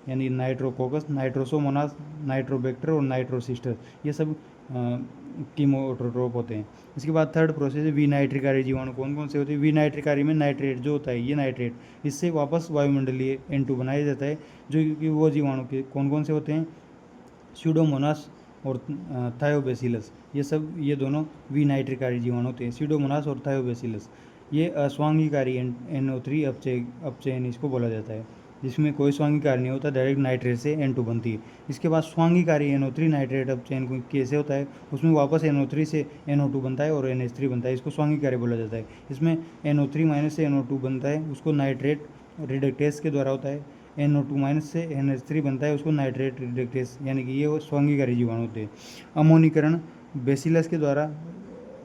यानी नाइट्रोकोकस, नाइट्रोसोमोनास, नाइट्रोबैक्टर और नाइट्रोसिस्टस, ये सब कीमोटोट्रोप होते हैं। इसके बाद थर्ड प्रोसेस है विनाइट्रिकारी जीवाणु। कौन कौन से होते हैं? विनाइट्रिकारी में नाइट्रेट जो होता है, ये नाइट्रेट इससे वापस वायुमंडलीय N2 बनाया जाता है। जो कि वो जीवाणु के कौन कौन से होते हैं? स्यूडोमोनास और थायोबैसिलस, ये दोनों विनाइट्रिकारी जीवाणु होते हैं। स्यूडोमोनास और थायोबैसिलस ये अस्वांगीकारी NO3 अपचयन इसको बोला जाता है, जिसमें कोई स्वांगीकार नहीं होता, डायरेक्ट नाइट्रेट से N2 बनती है। इसके बाद स्वांगीकारी NO3 नाइट्रेट अपचयन कैसे होता है? उसमें वापस NO3 से NO2 बनता है और NH3 बनता है, इसको स्वांगीकारी बोला जाता है। इसमें NO3 माइनस से NO2 बनता है, उसको नाइट्रेट रिडक्टेस के द्वारा होता है। NO2 माइनस से NH3 बनता है, उसको नाइट्रेट रिडक्टेस, यानी कि ये वो स्वांगीकारी जीवाणु होते हैं। अमोनीकरण बेसिलस के द्वारा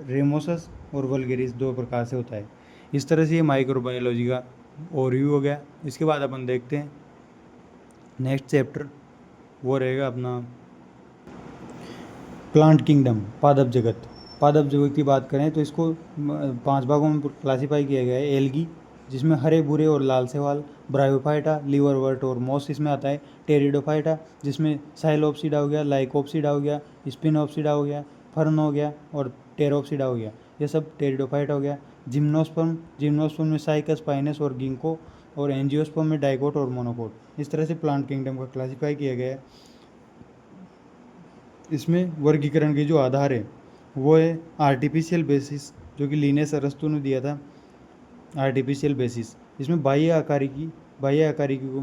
रेमोसस और वल्गेरिस 2 प्रकार से होता है। इस तरह से ये माइक्रोबायोलॉजी का ओवरव्यू हो गया। इसके बाद अपन देखते हैं नेक्स्ट चैप्टर, वो रहेगा अपना प्लांट किंगडम, पादप जगत। पादप जगत की बात करें तो इसको 5 भागों में क्लासीफाई किया गया है। एल्गी, जिसमें हरे भूरे और लाल शैवाल। ब्रायोफाइटा, लिवरवर्ट और मॉस इसमें आता है। टेरिडोफाइटा, जिसमें साइलोप्सिडा हो गया, लाइकोप्सिडा हो गया, स्पिनोप्सिडा हो गया, फर्न हो गया और टेरोप्सिडा हो गया, ये सब टेरिडोफाइटा हो गया। जिम्नोस्पर्म में साइकस, पाइनस और गिंको, और एंजियोस्पर्म में डाइकोट और मोनोकोट। इस तरह से प्लांट किंगडम का क्लासीफाई किया गया है। इसमें वर्गीकरण के जो आधार है वो है आर्टिफिशियल बेसिस, जो कि लिनेस अरस्तु ने दिया था, आर्टिफिशियल बेसिस। इसमें बाह्य आकारिकी को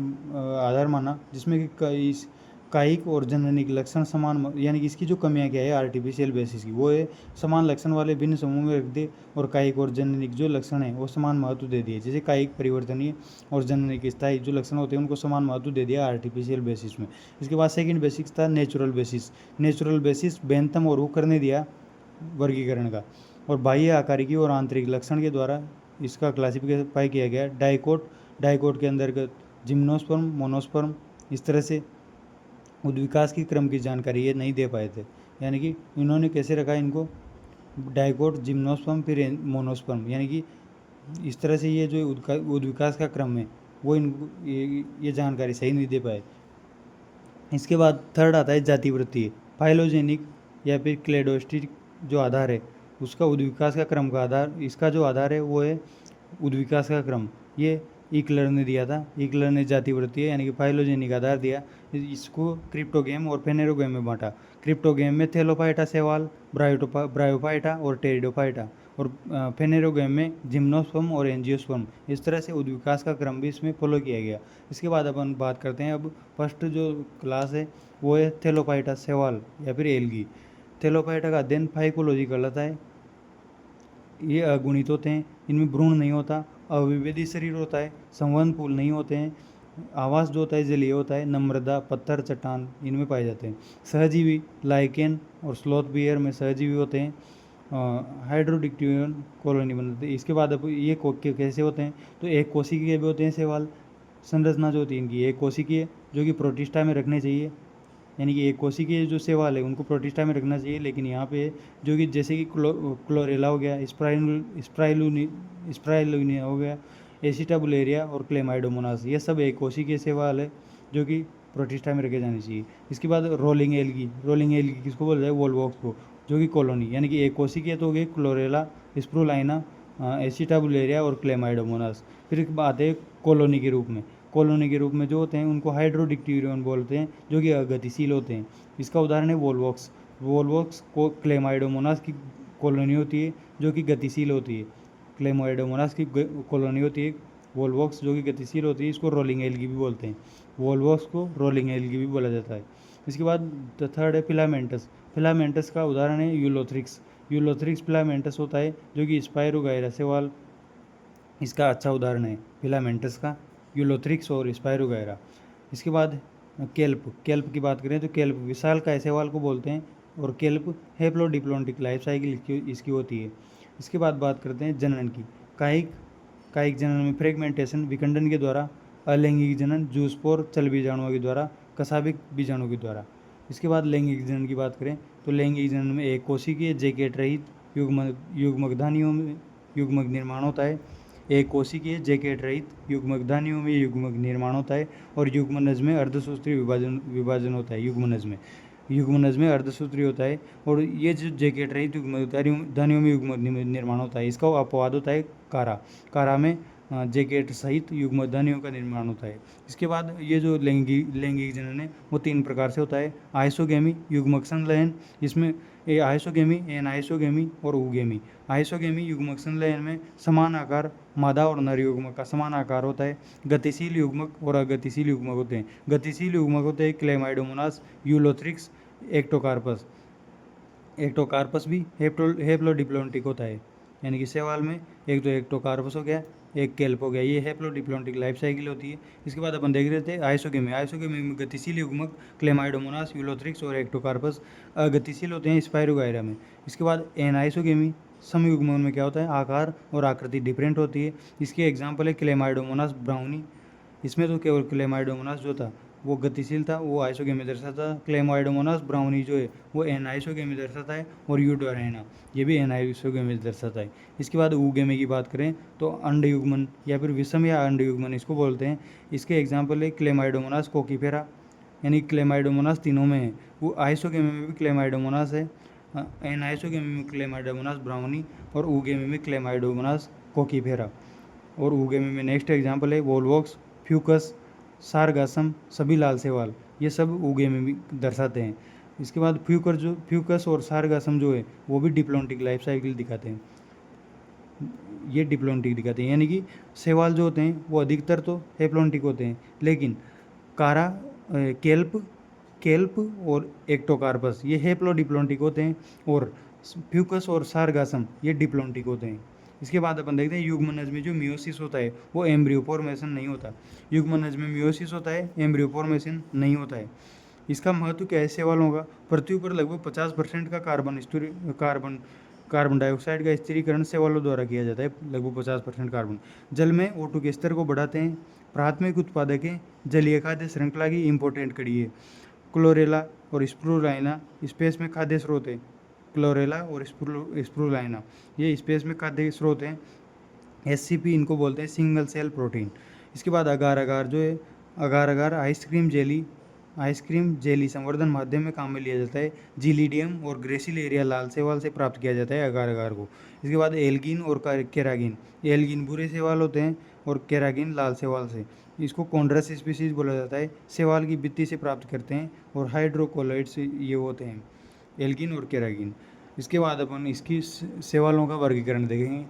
आधार माना, जिसमें कि कायिक और जननिक लक्षण समान, यानी कि इसकी जो कमियां क्या है आर्टिफिशियल बेसिस की, वो है समान लक्षण वाले भिन्न समूह में रख दे, और कायिक और जननिक जो लक्षण है वो समान महत्व दे दिए। जैसे कायिक परिवर्तनीय और जननिक स्थायी जो लक्षण होते हैं उनको समान महत्व दे दिया आर्टिफिशियल बेसिस में। इसके बाद सेकंड बेसिस था नेचुरल बेसिस बेंथम और हुकर ने दिया वर्गीकरण का, और बाह्य आकारिकी और आंतरिक लक्षण के द्वारा इसका क्लासिफाई किया गया। डाइकोट के अंतर्गत जिम्नोस्पर्म, मोनोस्पर्म, इस तरह से उद्विकास की क्रम की जानकारी ये नहीं दे पाए थे, यानी कि इन्होंने कैसे रखा इनको, डाइकोट, जिम्नोस्पर्म, फिर मोनोस्पर्म, यानी कि इस तरह से ये जो उद्विकास का क्रम है वो इनको ये जानकारी सही नहीं दे पाए। इसके बाद थर्ड आता है जातिवृत्तीय, फाइलोजेनिक या फिर क्लेडोस्टिक जो आधार है उसका उद्विकास का क्रम का आधार, इसका जो आधार है वो है उद्विकास का क्रम। ये ईक्लर ने दिया था, ईक्लर ने जातिवृत्तीय यानी कि फाइलोजेनिक आधार दिया। इसको क्रिप्टोगेम और फेनेरोगेम में बांटा। क्रिप्टोगेम में थेलोफाइटा शैवाल, ब्रायोफाइटा और टेरिडोफाइटा, और फेनेरोगेम में जिम्नोस्पर्म और एंजियोस्पर्म। इस तरह से उद्विकास का क्रम भी इसमें फॉलो किया गया। इसके बाद अपन बात करते हैं, अब फर्स्ट जो क्लास है वो है थेलोफाइटा शैवाल या फिर एल्गी। थेलोफाइटा का अध्ययन फाइकोलॉजी कहलाता है। ये अगुणित होते हैं, इनमें भ्रूण नहीं होता, अविभेदी शरीर होता है, संवहन फूल नहीं होते हैं, आवास जो होता है जलीय होता है, नम्रता, पत्थर, चट्टान इनमें पाए जाते हैं। सहजीवी लाइकेन और स्लोथ बियर में सहजीवी होते हैं। हाइड्रोडिक्टियन कॉलोनी बनाते हैं। इसके बाद अब ये कैसे होते हैं, तो एक कोशिकीय भी होते हैं शैवाल। संरचना जो होती है इनकी एक कोशिकीय, जो कि प्रोटिस्टा में रखने चाहिए, यानी कि एक कोशिकीय जो शैवाल है उनको प्रोटिस्टा में रखना चाहिए, लेकिन यहाँ पे जो कि जैसे कि क्लोरेला हो गया, स्प्राइलुनिया हो गया, एसिटाबुलेरिया और क्लेमाइडोमोनास, ये सब एक कोशिकीय शैवाल है जो कि प्रोटिस्टा में रखे जाने चाहिए। इसके बाद रोलिंग एल्गी किसको बोला जाए, वोल्वॉक्स को, जो कि कॉलोनी, यानी कि एक कोशिकीय तो हो गई क्लोरेला, स्प्रुलाइना, एसिटाबुलेरिया और क्लेमाइडोमोनास। फिर बात है कॉलोनी के रूप में जो होते हैं उनको हाइड्रोडिक्टिरियन बोलते हैं, जो कि गतिशील होते हैं। इसका उदाहरण है वोल्वॉक्स को क्लेमाइडोमोनास की कॉलोनी होती है जो कि गतिशील होती है। क्लेमाइडोमोनास की कॉलोनी होती है वोल्वॉक्स जो कि गतिशील होती है, इसको रोलिंग एल्गी भी बोलते हैं। वोल्वॉक्स को रोलिंग एल्गी भी बोला जाता है। इसके बाद थर्ड है फिलामेंटस का उदाहरण है यूलोथ्रिक्स फिलामेंटस होता है जो कि स्पाइरोगाइरा शैवाल, इसका अच्छा उदाहरण है फिलामेंटस का, यूलोथ्रिक्स और स्पाइरोगाइरा। इसके बाद केल्प की बात करें तो केल्प विशाल काय शैवाल को बोलते हैं, और केल्प हेप्लोडिप्लोन्टिक लाइफ साइकिल इसकी होती है। इसके बाद बात करते हैं जनन की। कायिक जनन में फ्रेगमेंटेशन विखंडन के द्वारा, अलैंगिक जनन जूस्पोर चल बीजाणुओं के द्वारा, कसाबिक बीजाणु के द्वारा। इसके बाद लैंगिक जनन की बात करें तो लैंगिक जनन में एक कोशिकीय जैकेट रहित युग्मकधानियों में युग्मक निर्माण होता है। एक कोशिकीय जैकेट रहित युग्मकधानियों में युग्मक निर्माण होता है, और युग्मनज में अर्धसूत्री विभाजन होता है युग्मनज में। युग्मनज में अर्धसूत्री होता है। और ये जो जैकेट रहित युग्मक ध्वनियों में युग्मक निर्माण होता है। इसका अपवाद होता है कारा। कारा में जैकेट सहित युग्मक ध्वनियों का निर्माण होता है। इसके बाद ये जो लैंगिक जनन है वो 3 प्रकार से होता है। आइसोगेमी युग्मक संलयन, इसमें ये आइसोगेमी, एनाइसोगेमी और ऊगेमी। आइसोगेमी युग्मक संलयन में समान आकार मादा और नर युग्मक का समान आकार होता है। गतिशील युग्मक और अगतिशील युग्मक होते हैं। गतिशील युग्मक होते हैं क्लेमाइडोमोनास, यूलोथ्रिक्स, एक्टोकार्पस। एक्टोकार्पस भी हेप्लोडिप्लोन्टिक होता है, यानी कि शैवाल में एक तो एक्टोकार्पस हो गया, एक केल्प हो गया, ये हेप्लोडिप्लोन्टिक लाइफ साइकिल होती है। इसके बाद अपन देख रहे थे आइसोगेमी। आइसोगेमी में गतिशील युग्मक क्लेमाइडोमोनास, यूलोथ्रिक्स और एक्टोकार्पस अगतिशील होते हैं स्पाइरोगायरा में। इसके बाद एनाइसोगेमी समयुग्मन में क्या होता है, आकार और आकृति डिफरेंट होती है। इसके एग्जाम्पल है क्लेमाइडोमोनास ब्राउनी। इसमें तो केवल क्लेमाइडोमोनास जो था वो गतिशील था, वो आइसोगेमी दर्शाता है। क्लेमाइडोमोनास ब्राउनी जो है वो एनाइसोगेमी दर्शाता है। और यूडोरेना ये भी एनाइसोगेमी दर्शाता है। इसके बाद ऊगेमी की बात करें तो अंड युग्मन या फिर विषम या अंड युग्मन इसको बोलते हैं। इसके एग्जाम्पल है क्लेमाइडोमोनास कोकीफेरा, यानी क्लेमाइडोमोनास तीनों में है। वो आइसोगेमी में भी क्लेमाइडोमोनास है, एनाइसोगेमी में क्लेमाइडोमोनास ब्राउनी और ऊगेमी में क्लेमाइडोमोनास कोकीफेरा। और ऊगेमी में नेक्स्ट एग्जाम्पल है वोलवॉक्स, फ्यूकस, सारगासम, सभी लाल शैवाल, ये सब ऊगेमी भी दर्शाते हैं। इसके बाद फ्यूकस और सारगासम जो है वो भी डिप्लोन्टिक लाइफ साइकिल दिखाते हैं। ये डिप्लोन्टिक दिखाते हैं, यानी कि शैवाल जो होते हैं वो अधिकतर तो हेप्लोन्टिक होते हैं, लेकिन कारा, केल्प और एक्टोकार्पस ये हेप्लोडिप्लोन्टिक होते हैं। और फ्यूकस और सारगासम ये डिप्लोन्टिक होते हैं। इसके बाद अपन देखते हैं युग्मनज में जो मियोसिस होता है वो एम्ब्रियो फॉर्मेशन नहीं होता। युग्मनज में मियोसिस होता है, एम्ब्रियो फॉर्मेशन नहीं होता है। इसका महत्व क्या है शैवालों का, पृथ्वी पर लगभग 50% का कार्बन डाइऑक्साइड का स्थिरीकरण शैवालों द्वारा किया जाता है, लगभग 50% कार्बन। जल में O2 के स्तर को बढ़ाते हैं। प्राथमिक उत्पादक है, जलीय खाद्य श्रृंखला की इंपॉर्टेंट कड़ी है। क्लोरेला और स्प्रूलाइना स्पेस में खाद्य स्रोत है। क्लोरेला और स्प्रूलाइना ये स्पेस में खाद्य स्रोत हैं। SCP इनको बोलते हैं सिंगल सेल प्रोटीन। इसके बाद अगार अगार जो है, अगार अगार आइसक्रीम जेली संवर्धन माध्यम में काम में लिया जाता है। जीलीडियम और ग्रेसिलेरिया लाल शैवाल से प्राप्त किया जाता है अगार अगार को। इसके बाद एल्गिन और केरागिन, एल्गिन भूरे शैवाल होते हैं और केरागिन लाल शैवाल से। इसको कॉन्ड्रस स्पीसीज बोला जाता है, शैवाल की भित्ति से प्राप्त करते हैं। और हाइड्रोकोलाइड से ये होते हैं एल्गिन और केरागिन। इसके बाद अपन इसकी शैवालों का वर्गीकरण देखेंगे।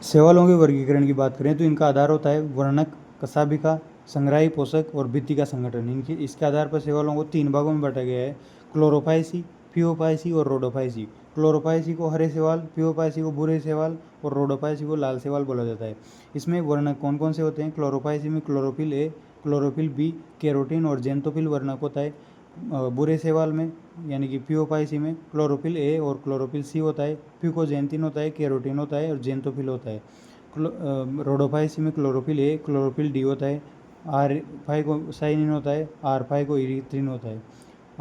शैवालों के वर्गीकरण की बात करें तो इनका आधार होता है वर्णक, कशाभिका, संग्राही पोषक और भित्ति का संगठन। इनके इसके आधार पर शैवालों को 3 भागों में बांटा गया है, क्लोरोफाइसी, फियोफाइसी और रोडोफाइसी। क्लोरोफाइसी को हरे शैवाल, फियोफाइसी को भूरे शैवाल और रोडोफाइसी को लाल शैवाल बोला जाता है। इसमें वर्णक कौन कौन से होते हैं, क्लोरोफाइसी में chlorophyll A, chlorophyll B, carotene और जेंतोफिल वर्णक होता है। बुरे शैवाल में यानी कि फियोफाइसी में क्लोरोफिल ए और क्लोरोफिल सी होता है, फ्यूकोजेंटिन होता है, कैरोटीन होता है और जेंतोफिल होता है। रोडोफाइसी में क्लोरोफिल ए, क्लोरोफिल डी होता है, आर फाइकोसाइनिन होता है, आर फाइकोइरिथ्रिन होता है।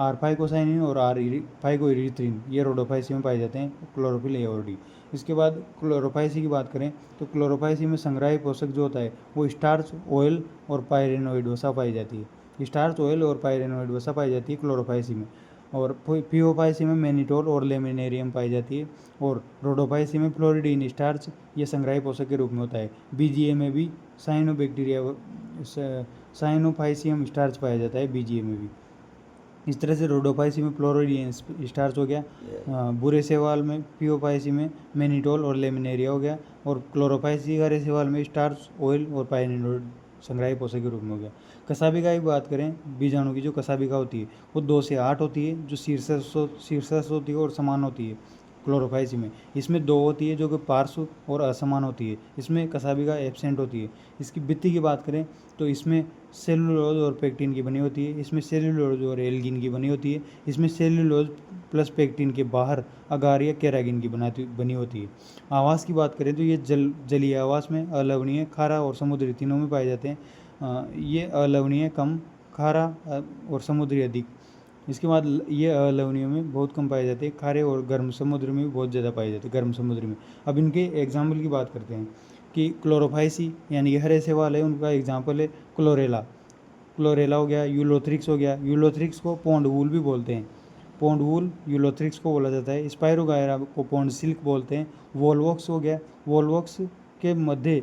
आर फाइकोसाइनिन और आर फाइकोइरिथ्रिन ये रोडोफाइसी में पाए जाते हैं, क्लोरोफिल ए और डी। इसके बाद क्लोरोफाइसी की बात करें तो क्लोरोफाइसी में संग्राही पोषक जो होता है वो स्टार्च, ऑयल और पायरेनोइड वसा पाई जाती है। स्टार्च, ऑयल और पायरेनोइड वसा पाई जाती है क्लोरोफाइसी में। और फियोफाइसी में मैनिटोल और लेमिनेरियम पाई जाती है। और रोडोफाइसी में फ्लोरिडीन स्टार्च ये संग्राही पोषक के रूप में होता है। बीजीए में भी साइनोफाइसियम स्टार्च पाया जाता है, बीजीए में भी। इस तरह से रोडोफाइसी में फ्लोरिडियन स्टार्च हो गया, बुरे शैवाल में फियोफाइसी में मैनिटोल और लेमिनेरिया हो गया, और क्लोरोफाइसी हरे शैवाल में स्टार्च, ऑयल और पायरेनोइड संग्राही पोषक के रूप में हो गया। कशाभिका की बात करें, बीजाणु की जो कशाभिका होती है वो 2 से 8 होती है, जो शीर्षस्थ होती है और समान होती है क्लोरोफाइसी में। इसमें 2 होती है जो कि पार्श्व और असमान होती है, इसमें कशाभिका एब्सेंट होती है। इसकी भित्ति की बात करें तो इसमें सेलुलोज और पेक्टिन की बनी होती है, इसमें सेलुलोज और एल्गिन की बनी होती है, इसमें सेलुलोज प्लस पेक्टिन के बाहर अगार या केरागिन की बनी होती है। आवास की बात करें तो ये जलीय आवास में अलवणीय, खारा और समुद्री तीनों में पाए जाते हैं। ये अलवणीय कम, खारा और समुद्री अधिक। इसके बाद ये अलवणीय में बहुत कम पाए जाते हैं, खारे और गर्म समुद्र में भी बहुत ज़्यादा पाए जाते हैं, गर्म समुद्र में। अब इनके एग्जाम्पल की बात करते हैं कि क्लोरोफाइसी यानी कि हरे शैवाल है, उनका एग्जाम्पल है क्लोरेला। क्लोरेला हो गया, यूलोथ्रिक्स हो गया, यूलोथ्रिक्स को पॉन्ड वूल भी बोलते हैं, पॉन्ड वूल यूलोथ्रिक्स को बोला जाता है। स्पायरोगायरा को पॉन्ड सिल्क बोलते हैं। वोल्वॉक्स हो गया, वोल्वॉक्स के मध्य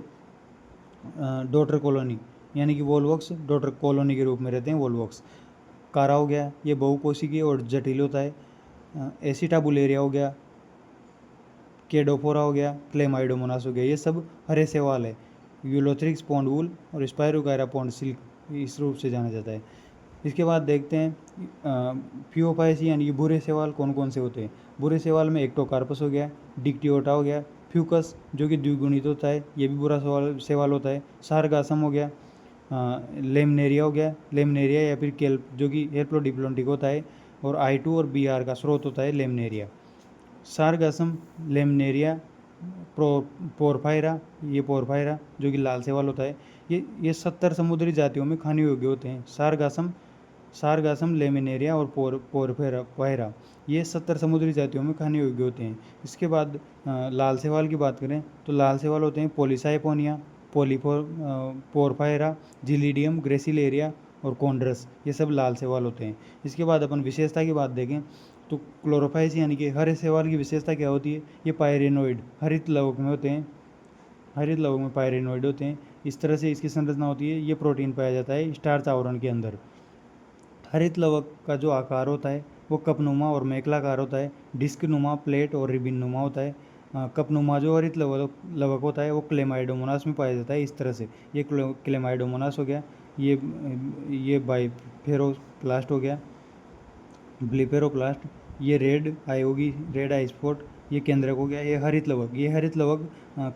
डॉटर कॉलोनी, यानी कि वोल्वॉक्स डॉटर कॉलोनी के रूप में रहते हैं वोल्वॉक्स। कारा हो गया, ये बहुकोशिकीय और जटिल होता है। एसिटाबुलेरिया हो गया, केडोफोरा हो गया, क्लेमाइडोमोनास हो गया, ये सब हरे शैवाल है। यूलोथ्रिक्स पॉन्ड वूल और स्पायरोगायरा पॉन्ड सिल्क, इस रूप से जाना जाता है। इसके बाद देखते हैं प्यूओपाइसी यानी कि बुरे शैवाल कौन कौन से होते हैं। बुरे शैवाल में एक्टोकार्पस हो गया, डिक्टियोटा हो गया, फ्यूकस जो कि द्विगुणित होता है, ये भी बुरा शैवाल होता है। सारगासम हो गया, लेमनेरिया हो गया, लेमनेरिया या फिर केल्प जो कि हेप्लोडिप्लोंटिक होता है, और I2 और BR का स्रोत होता है लेमनेरिया। सारगासम, लेमनेरिया, पोरफायरा, ये पोरफायरा जो कि लाल शैवाल होता है, ये 70 समुद्री जातियों में खाने योग्य होते हैं। सारगासम, लेमिनेरिया और पोरफायरा ये 70 समुद्री जातियों में खाने योग्य होते हैं। इसके बाद लाल शैवाल की बात करें तो लाल शैवाल होते हैं पोलिसाइपोनिया, पोरफायरा, जिलीडियम, ग्रेसिलेरिया और कॉन्ड्रस, ये सब लाल शैवाल होते हैं। इसके बाद अपन विशेषता की बात देखें तो क्लोरोफाइस यानी कि हरे शैवाल की विशेषता क्या होती है, ये पायरेनोइड हरित लवक में होते हैं, हरित लवक में पायरेनोइड होते हैं। इस तरह से इसकी संरचना होती है, ये प्रोटीन पाया जाता है स्टार्च आवरण के अंदर। हरित लवक का जो आकार होता है वो कपनुमा और मेखलाकार होता है, डिस्क नुमा, प्लेट और रिबिन नुमा होता है। कपनुमा जो हरित लवक होता है वो क्लेमाइडोमोनास में पाया जाता है। इस तरह से ये क्लेमाइडोमोनास हो गया, ये बाइफेरोप्लास्ट हो गया, ब्लिफेरोप्लास्ट, ये रेड आई होगी, रेड आई स्पॉट, ये केंद्रक हो गया। ये हरित लवक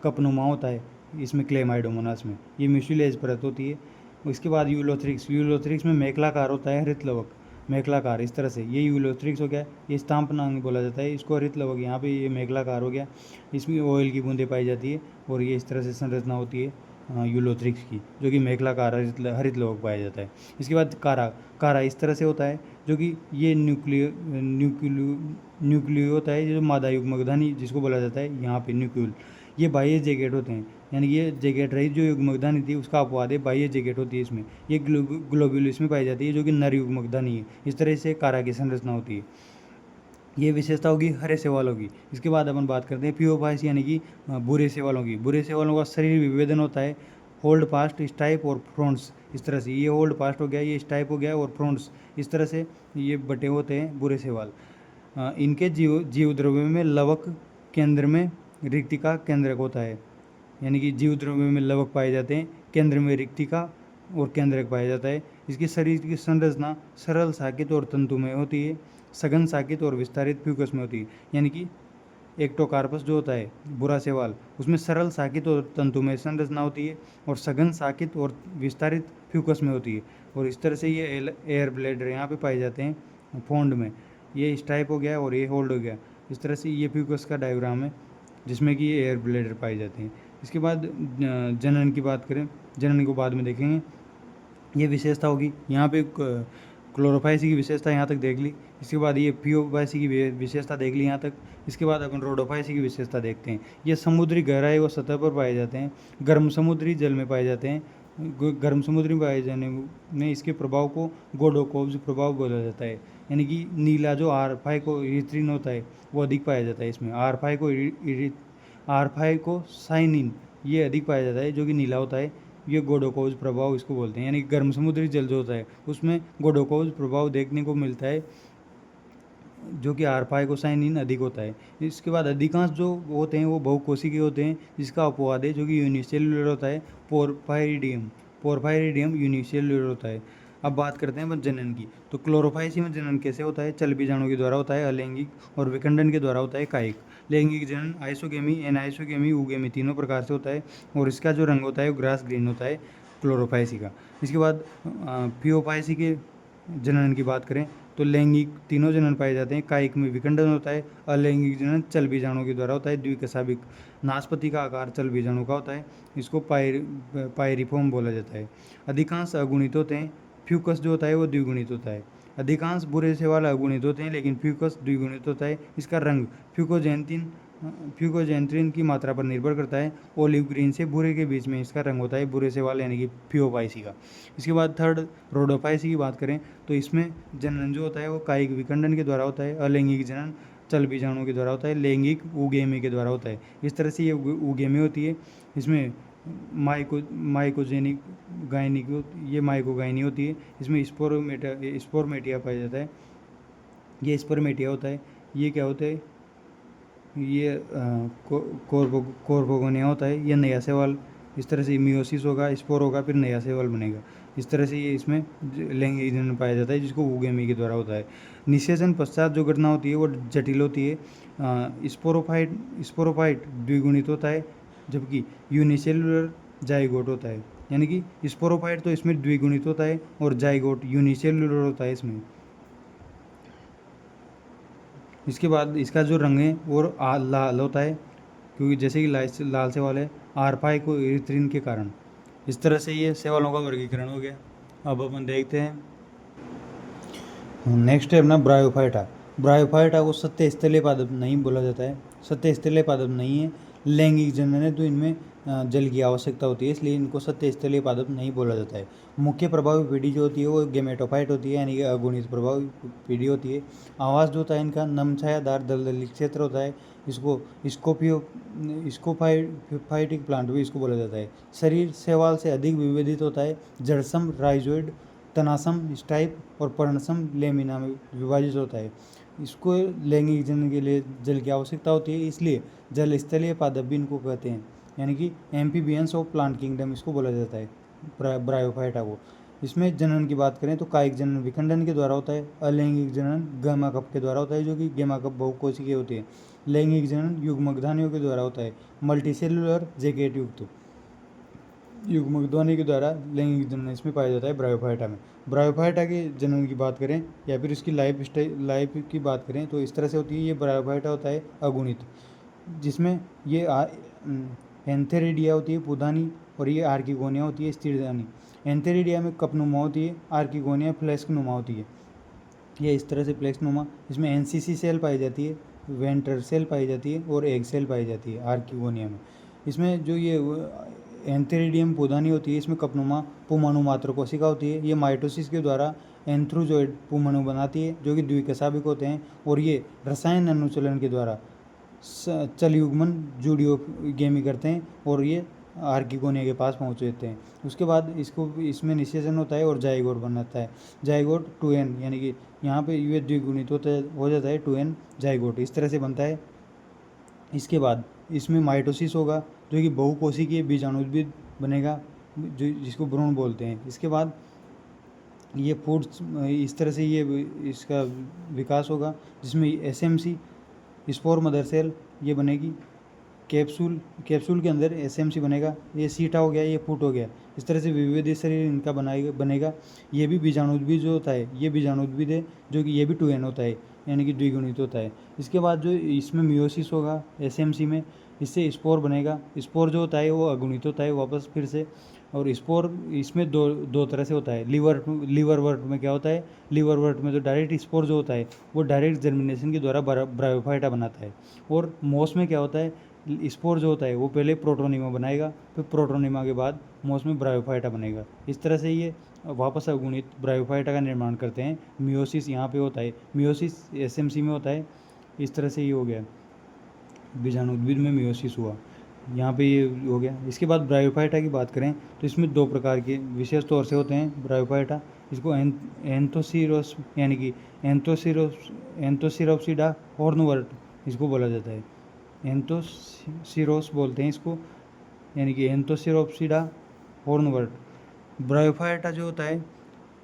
कपनुमा होता है इसमें क्लेमाइडोमोनास में, ये म्यूसिलेज परत होती है। इसके बाद यूलोथ्रिक्स में मेखलाकार होता है हरित लवक, मेखलाकार इस तरह से, ये यूलोथ्रिक्स हो गया। ये स्ताम्पनांग बोला जाता है इसको, हरित लवक यहाँ पे ये मेखलाकार हो गया। इसमें ऑयल की बूंदें पाई जाती है और ये इस तरह से संरचना होती है यूलोथ्रिक्स की, जो कि मेखलाकार हरित लवक पाया जाता है। इसके बाद कारा इस तरह से होता है, जो कि ये न्यूक्लियो होता है, जो मादा युग्मकधानी जिसको बोला जाता है यहाँ पे न्यूक्लियोल। ये बाह्य जैकेट होते हैं, यानी कि ये जैकेट रही जो युग्मकधानी थी उसका अपवाद है, बाह्य जैकेट होती है इसमें। ये ग्लोब्यूल इसमें पाई जाती है जो कि नर युग्मकधानी है। इस तरह से कारा की संरचना होती है। ये विशेषता होगी हरे शैवालों की। इसके बाद अपन बात करते हैं प्यूओपाइस यानी कि बुरे शैवालों की। बुरे शैवालों का शरीर विभेदन होता है, होल्ड पास्ट, स्टाइप और फ्रॉन्ट्स, इस तरह से। ये होल्ड पास्ट हो गया, ये स्टाइप हो गया और फ्रॉन्ट्स, इस तरह से ये बटे होते हैं बुरे शैवाल। इनके जीव द्रव्य में लवक केंद्र में रिक्तिका केंद्रक होता है, यानी कि जीव द्रव्य में लवक पाए जाते हैं, केंद्र में रिक्तिका और केंद्रक पाया जाता है। इसकी शरीर की संरचना सरल साकित और तंतुमय होती है, सघन साकित और विस्तारित फ्यूकस में होती है। यानी कि एक्टोकार्पस जो होता है बुरा शैवाल, उसमें सरल साकित और तंतुमय संरचना होती है और सघन साकित और विस्तारित फ्यूकस में होती है। और इस तरह से ये एयर ब्लैडर यहाँ पे पाए जाते हैं फॉन्ड में। ये स्टाइप हो गया और ये होल्ड हो गया। इस तरह से ये फ्यूकस का डायग्राम है जिसमें कि ये एयर ब्लैडर पाए जाते हैं। इसके बाद जनन की बात करें, जनन को बाद में देखेंगे। ये विशेषता होगी यहाँ पे क्लोरोफाइसी की विशेषता यहाँ तक देख ली। इसके बाद ये प्यूओपाइसी की विशेषता देख ली यहाँ तक। इसके बाद अपन रोडोफाइसी की विशेषता देखते हैं। ये समुद्री गहराई व सतह पर पाए जाते हैं, गर्म समुद्री जल में पाए जाते हैं। गर्म समुद्री में पाए जाने में इसके प्रभाव को गोडोकोब्स प्रभाव बोला जाता है, यानी कि नीला जो R5 इरिथ्रिन होता है वो अधिक पाया जाता है इसमें। R5 साइनिन ये अधिक पाया जाता है जो कि नीला होता है। ये गोडोकोज प्रभाव इसको बोलते हैं, यानी गर्म समुद्री जल जो होता है उसमें गोडोकोज प्रभाव देखने को मिलता है, जो कि R5 अधिक होता है। इसके बाद अधिकांश जो होते हैं वो बहुकोशिकीय होते हैं, जिसका अपवाद है जो कि यूनिसेल्युलर होता है, पोरफायरिडियम यूनिसेल्युलर होता है। अब बात करते हैं जनन की। तो क्लोरोफाइसी में जनन कैसे होता है, चल बीजाणु के द्वारा होता है अलैंगिक, और विखंडन के द्वारा होता है कायिक। लैंगिक जनन आइसोगेमी, एनाइसोगेमी, ऊगेमी तीनों प्रकार से होता है, और इसका जो रंग होता है वो ग्रास ग्रीन होता है क्लोरोफाइसी का। इसके बाद प्यूओपाइसी के जनन की बात करें तो लैंगिक तीनों जनन पाए जाते हैं, कायिक में विखंडन होता है, अलैंगिक जनन चल बीजाणु के द्वारा होता है, द्विकशाभिक। नाशपति का आकार चल बीजाणु का होता है, इसको पायरिफॉर्म बोला जाता है। अधिकांश अगुणित होते हैं, फ्यूकस जो होता है वो द्विगुणित होता है। अधिकांश बुरे शैवाल अगुणित होते हैं लेकिन फ्यूकस द्विगुणित होता है। इसका रंग फ्यूकोजेंथिन फ्यूकोजेंट्रिन की मात्रा पर निर्भर करता है। ओलिव ग्रीन से भूरे के बीच में इसका रंग होता है भूरे से वाल यानी कि फ्यूओपाइसी का। इसके बाद थर्ड रोडोपाइसी की बात करें तो इसमें जनन जो होता है वो कायिक विखंडन के द्वारा होता है। अलैंगिक जनन चल बीजाणु के द्वारा होता है। लैंगिक उगेमी के द्वारा होता है। इस तरह से ये उगेमी होती है। इसमें माइकोजेनिक गायनिक ये माइकोगायनी होती है। इसमें स्पोरमेटिया पाया जाता है। ये स्पर्मेटिया होता है। ये क्या होता है, ये कोर्बोगोनिया होता है। ये नया सेवाल। इस तरह से मियोसिस होगा, स्पोर होगा, फिर नया सेवाल बनेगा। इस तरह से ये इसमें लैंगिक जनन पाया जाता है जिसको उगेमी के द्वारा होता है। निषेचन पश्चात जो घटना होती है वो जटिल होती है। स्पोरोफाइट द्विगुणित होता है जबकि यूनिसेलुलर जाइगोट होता है। यानी कि स्पोरोफाइट तो इसमें द्विगुणित होता है और जाइगोट यूनिसेलुलर होता है इसमें। इसके बाद इसका जो रंग है वो लाल होता है क्योंकि जैसे कि लाल सेवाल है आरपाई को इरिथ्रिन के कारण। इस तरह से ये सेवालों का वर्गीकरण हो गया। अब अपन देखते हैं नेक्स्ट है अपना ब्रायोफाइटा। ब्रायोफाइटा को सत्य स्थलीय पादप नहीं बोला जाता है। सत्य स्थलीय पादप नहीं है, लैंगिक जनन है तो इनमें जल की आवश्यकता होती है, इसलिए इनको सत्य स्थलीय पादप नहीं बोला जाता है। मुख्य प्रभावी पीढ़ी जो होती है वो गेमेटोफाइट होती है यानी कि अगुणित प्रभावी पीढ़ी होती है। आवास जो होता है इनका नम छायादार दलदली क्षेत्र होता है। इसको स्कोफाइटिक प्लांट भी इसको बोला जाता है। शरीर शैवाल से अधिक विभेदित होता है। जड़सम राइजोइड, तनासम स्टाइप और पर्णसम लेमिना में विभाजित होता है। इसको लैंगिक जनन के लिए जल की आवश्यकता होती है, इसलिए जल स्थलीय पादप भी इनको कहते हैं, यानी कि एम्फीबियंस ऑफ प्लांट किंगडम इसको बोला जाता है ब्रायोफाइटा को। इसमें जनन की बात करें तो कायिक जनन विखंडन के द्वारा होता है। अलैंगिक जनन गैमा कप के द्वारा होता है जो कि गैमा कप बहुकोशिकीय होती है। लैंगिक जनन युग्मक ध्वनियों के द्वारा होता है। मल्टीसेलुलर जैकेट युक्त युग्मक ध्वनि के द्वारा लैंगिक जनन इसमें पाया जाता है ब्रायोफाइटा में। ब्रायोफाइटा के जनन की बात करें या फिर इसकी लाइफ की बात करें तो इस तरह से होती है। ये ब्रायोफाइटा होता है अगुणित, जिसमें ये एंथेरिडिया होती है पुदानी और ये आर्किगोनिया होती है स्थिरदानी। एंथेरिडिया में कपनुमा होती है, आर्किगोनिया फ्लैस्क नुमा होती है। ये इस तरह से फ्लैस्क नुमा। इसमें एनसीसी सेल पाई जाती है, वेंट्रल सेल पाई जाती है और एग सेल पाई जाती है आर्किगोनिया में। इसमें जो ये एंथेरिडियम पुदानी होती है इसमें कपनुमा पुमाणु मात्र कोशिका होती है। ये माइटोसिस के द्वारा एंथ्रोजोइड पुमाणु बनाती है जो कि द्विकशाभिक होते हैं और ये रसायन अनुचलन के द्वारा चलयुग्मन जूडियोगेमी करते हैं और ये आर्किगोनिया के पास पहुँच जाते हैं। उसके बाद इसमें निषेचन होता है और जाइगोट बनाता है। जाइगोट 2n यानी कि यहाँ पे ये द्विगुणित हो जाता है 2n जाइगोट इस तरह से बनता है। इसके बाद इसमें माइटोसिस होगा जो कि बहुकोशिकीय बीजाणुद्भिद बनेगा जो जिसको भ्रूण बोलते हैं। इसके बाद ये फूड्स इस तरह से ये इसका विकास होगा जिसमें एसएमसी स्पोर मदर सेल ये बनेगी। कैप्सूल के अंदर एसएमसी बनेगा। ये सीटा हो गया, ये फूट हो गया। इस तरह से विविध शरीर इनका बनेगा। ये भी बीजाणुद्भिद जो होता है ये बीजाणुद्भिद है जो कि ये भी 2n होता है यानी कि द्विगुणित होता है। इसके बाद जो इसमें मियोसिस होगा एसएमसी में, इससे स्पोर बनेगा। स्पोर जो होता है वो अगुणित होता है वापस फिर से। और स्पोर इसमें दो तरह से होता है। लीवर वर्ट में क्या होता है, लीवर वर्ट में तो डायरेक्ट स्पोर जो होता है वो डायरेक्ट जर्मिनेशन के द्वारा ब्रायोफाइटा बनाता है। और मोस में क्या होता है, स्पोर जो होता है वो पहले प्रोटोनिमा बनाएगा, फिर प्रोटोनिमा के बाद मोस में ब्रायोफाइटा बनेगा। इस तरह से ये वापस अगुणित ब्रायोफाइटा का निर्माण करते हैं। मियोसिस यहाँ पे होता है, मियोसिस एसएमसी में होता है। इस तरह से ये हो गया, बीजाणुद्भिद में मियोसिस हुआ, यहाँ पे ये हो गया। इसके बाद ब्रायोफाइटा की बात करें तो इसमें 2 प्रकार के विशेष तौर से होते हैं ब्रायोफाइटा। इसको एंथोसिरोस यानी कि एंथोसिरोप्सिडा हॉर्नवर्ट इसको बोला जाता है। एंथोसिरोस बोलते हैं इसको यानी कि एंथोसिरोप्सिडा हॉर्नवर्ट। ब्रायोफाइटा जो होता है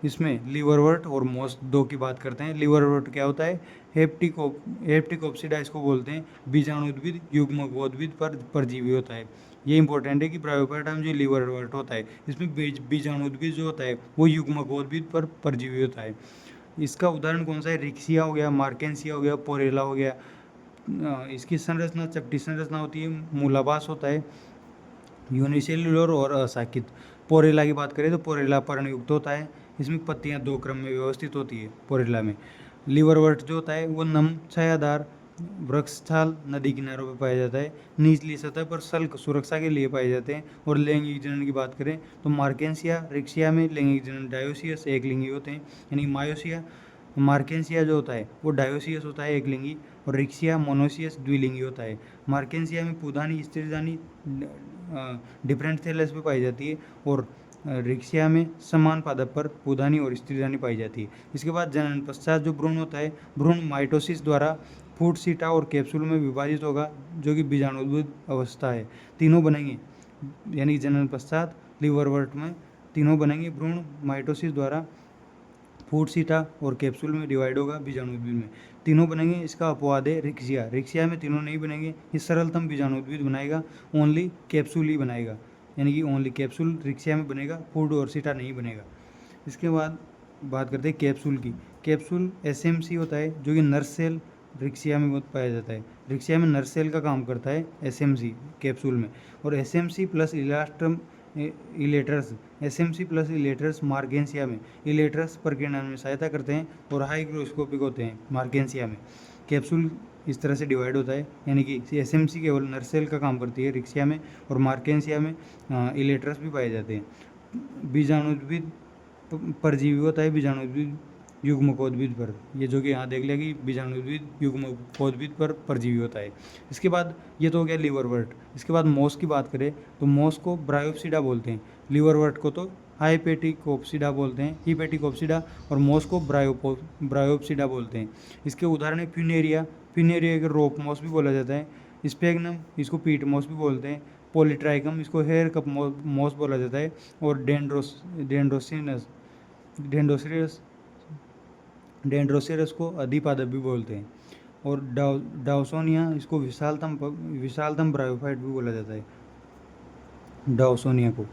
इसमें लीवरवर्ट और मोस 2 की बात करते हैं। लीवरवर्ट क्या होता है, हेप्टिकोप्सिडा इसको बोलते हैं। बीजाणुद्भिद युग्मकोद्भिद पर परजीवी होता है। ये इंपॉर्टेंट है कि ब्रायोफाइटा में जो लीवरवर्ट होता है इसमें बीजाणुद्भिद जो होता है वो युग्मकोद्भिद पर परजीवी होता है। इसका उदाहरण कौन सा है, रिक्सिया हो गया, मार्केंसिया हो गया, पोरेला हो गया। इसकी संरचना चपटी संरचना होती है, मूलाभास होता है, यूनिसेल्युलर और अशाखित। पोरेला की बात करें तो पोरेला पर्णयुक्त होता है। इसमें पत्तियां 2 क्रम में व्यवस्थित होती है पोरेला में। लीवरवर्ट जो होता है वो नम छायादार वृक्षस्थाल नदी किनारों पर पाया जाता है। निचली सतह पर सल्क सुरक्षा के लिए पाए जाते हैं। और लैंगिक जनन की बात करें तो मार्केंसिया रिक्सिया में लैंगिक जनन डायोसियस एक लिंगी होते हैं, यानी मायोसिया मार्केंसिया जो होता है वो डायोसियस होता है एक लिंगी, और रिक्सिया मोनोसियस द्विलिंगी होता है। मार्केंसिया में पुदानी स्त्रीदानी डिफरेंट थैलस पे पाई जाती है, और रिक्सिया में समान पादप पर पुदानी और स्त्रीदानी पाई जाती है। इसके बाद जनन पश्चात जो भ्रूण होता है, भ्रूण माइटोसिस द्वारा फूट सीटा और कैप्सूल में विभाजित होगा, जो कि बीजाणुद्भुत अवस्था है। तीनों बनेंगे, यानी जनन पश्चात लिवरवर्ट में तीनों बनेंगे। भ्रूण माइटोसिस द्वारा फूट सीटा और कैप्सूल में डिवाइड होगा, बीजाणुद्भिद में तीनों बनेंगे। इसका अपवाद है रिक्सिया, रिक्सिया में तीनों नहीं बनेंगे। ये सरलतम बीजाणुद्भिद बनाएगा, ओनली कैप्सूल ही बनाएगा, यानी कि ओनली कैप्सूल रिक्सिया में बनेगा, फूड और सीटा नहीं बनेगा। इसके बाद बात करते हैं कैप्सूल की। कैप्सूल एसएमसी होता है, जो कि नर्स सेल रिक्सिया में बहुत पाया जाता है। रिक्सिया में नर्स सेल का काम करता है एसएमसी कैप्सूल में। और एसएमसी प्लस इलास्ट्रम elaters, SMC plus elaters Marchantia में इलेटर्स प्रकीर्णन में सहायता करते हैं और हाइग्रोस्कोपिक होते हैं मार्केंसिया में। कैप्सूल इस तरह से डिवाइड होता है, यानी कि एसएमसी केवल नर्स सेल का काम करती है रिक्सिया में, और मार्केंसिया में इलेटर्स भी पाए जाते हैं। बीजाणुद्भिद परजीवी होता है, बीजाणुद्भिद युग्मकोद्भिद पर, ये जो कि यहाँ देख लिया कि बीजाणुद्भिद युग्मकोद्भिद पर परजीवी होता है। इसके बाद ये तो हो गया लिवरवर्ट। इसके बाद मोस की बात करें तो मोस को ब्रायोप्सिडा बोलते हैं, लिवरवर्ट को तो हाइपेटिकोप्सिडा बोलते हैं, हिपेटिकोप्सिडा, और मोस को ब्रायोप्सिडा बोलते हैं। इसके उदाहरण है फ्यूनेरिया, फ्यूनेरिया के रोप मोस भी बोला जाता है। स्पेगनम, इसको पीट मोस भी बोलते हैं। पॉलीट्राइकम, इसको हेयर कप मोस बोला जाता है। और डेंड्रोसिरस को अधिपादप भी बोलते हैं। और डाउसोनिया, इसको विशालतम ब्रायोफाइट भी बोला जाता है, डाउसोनिया को।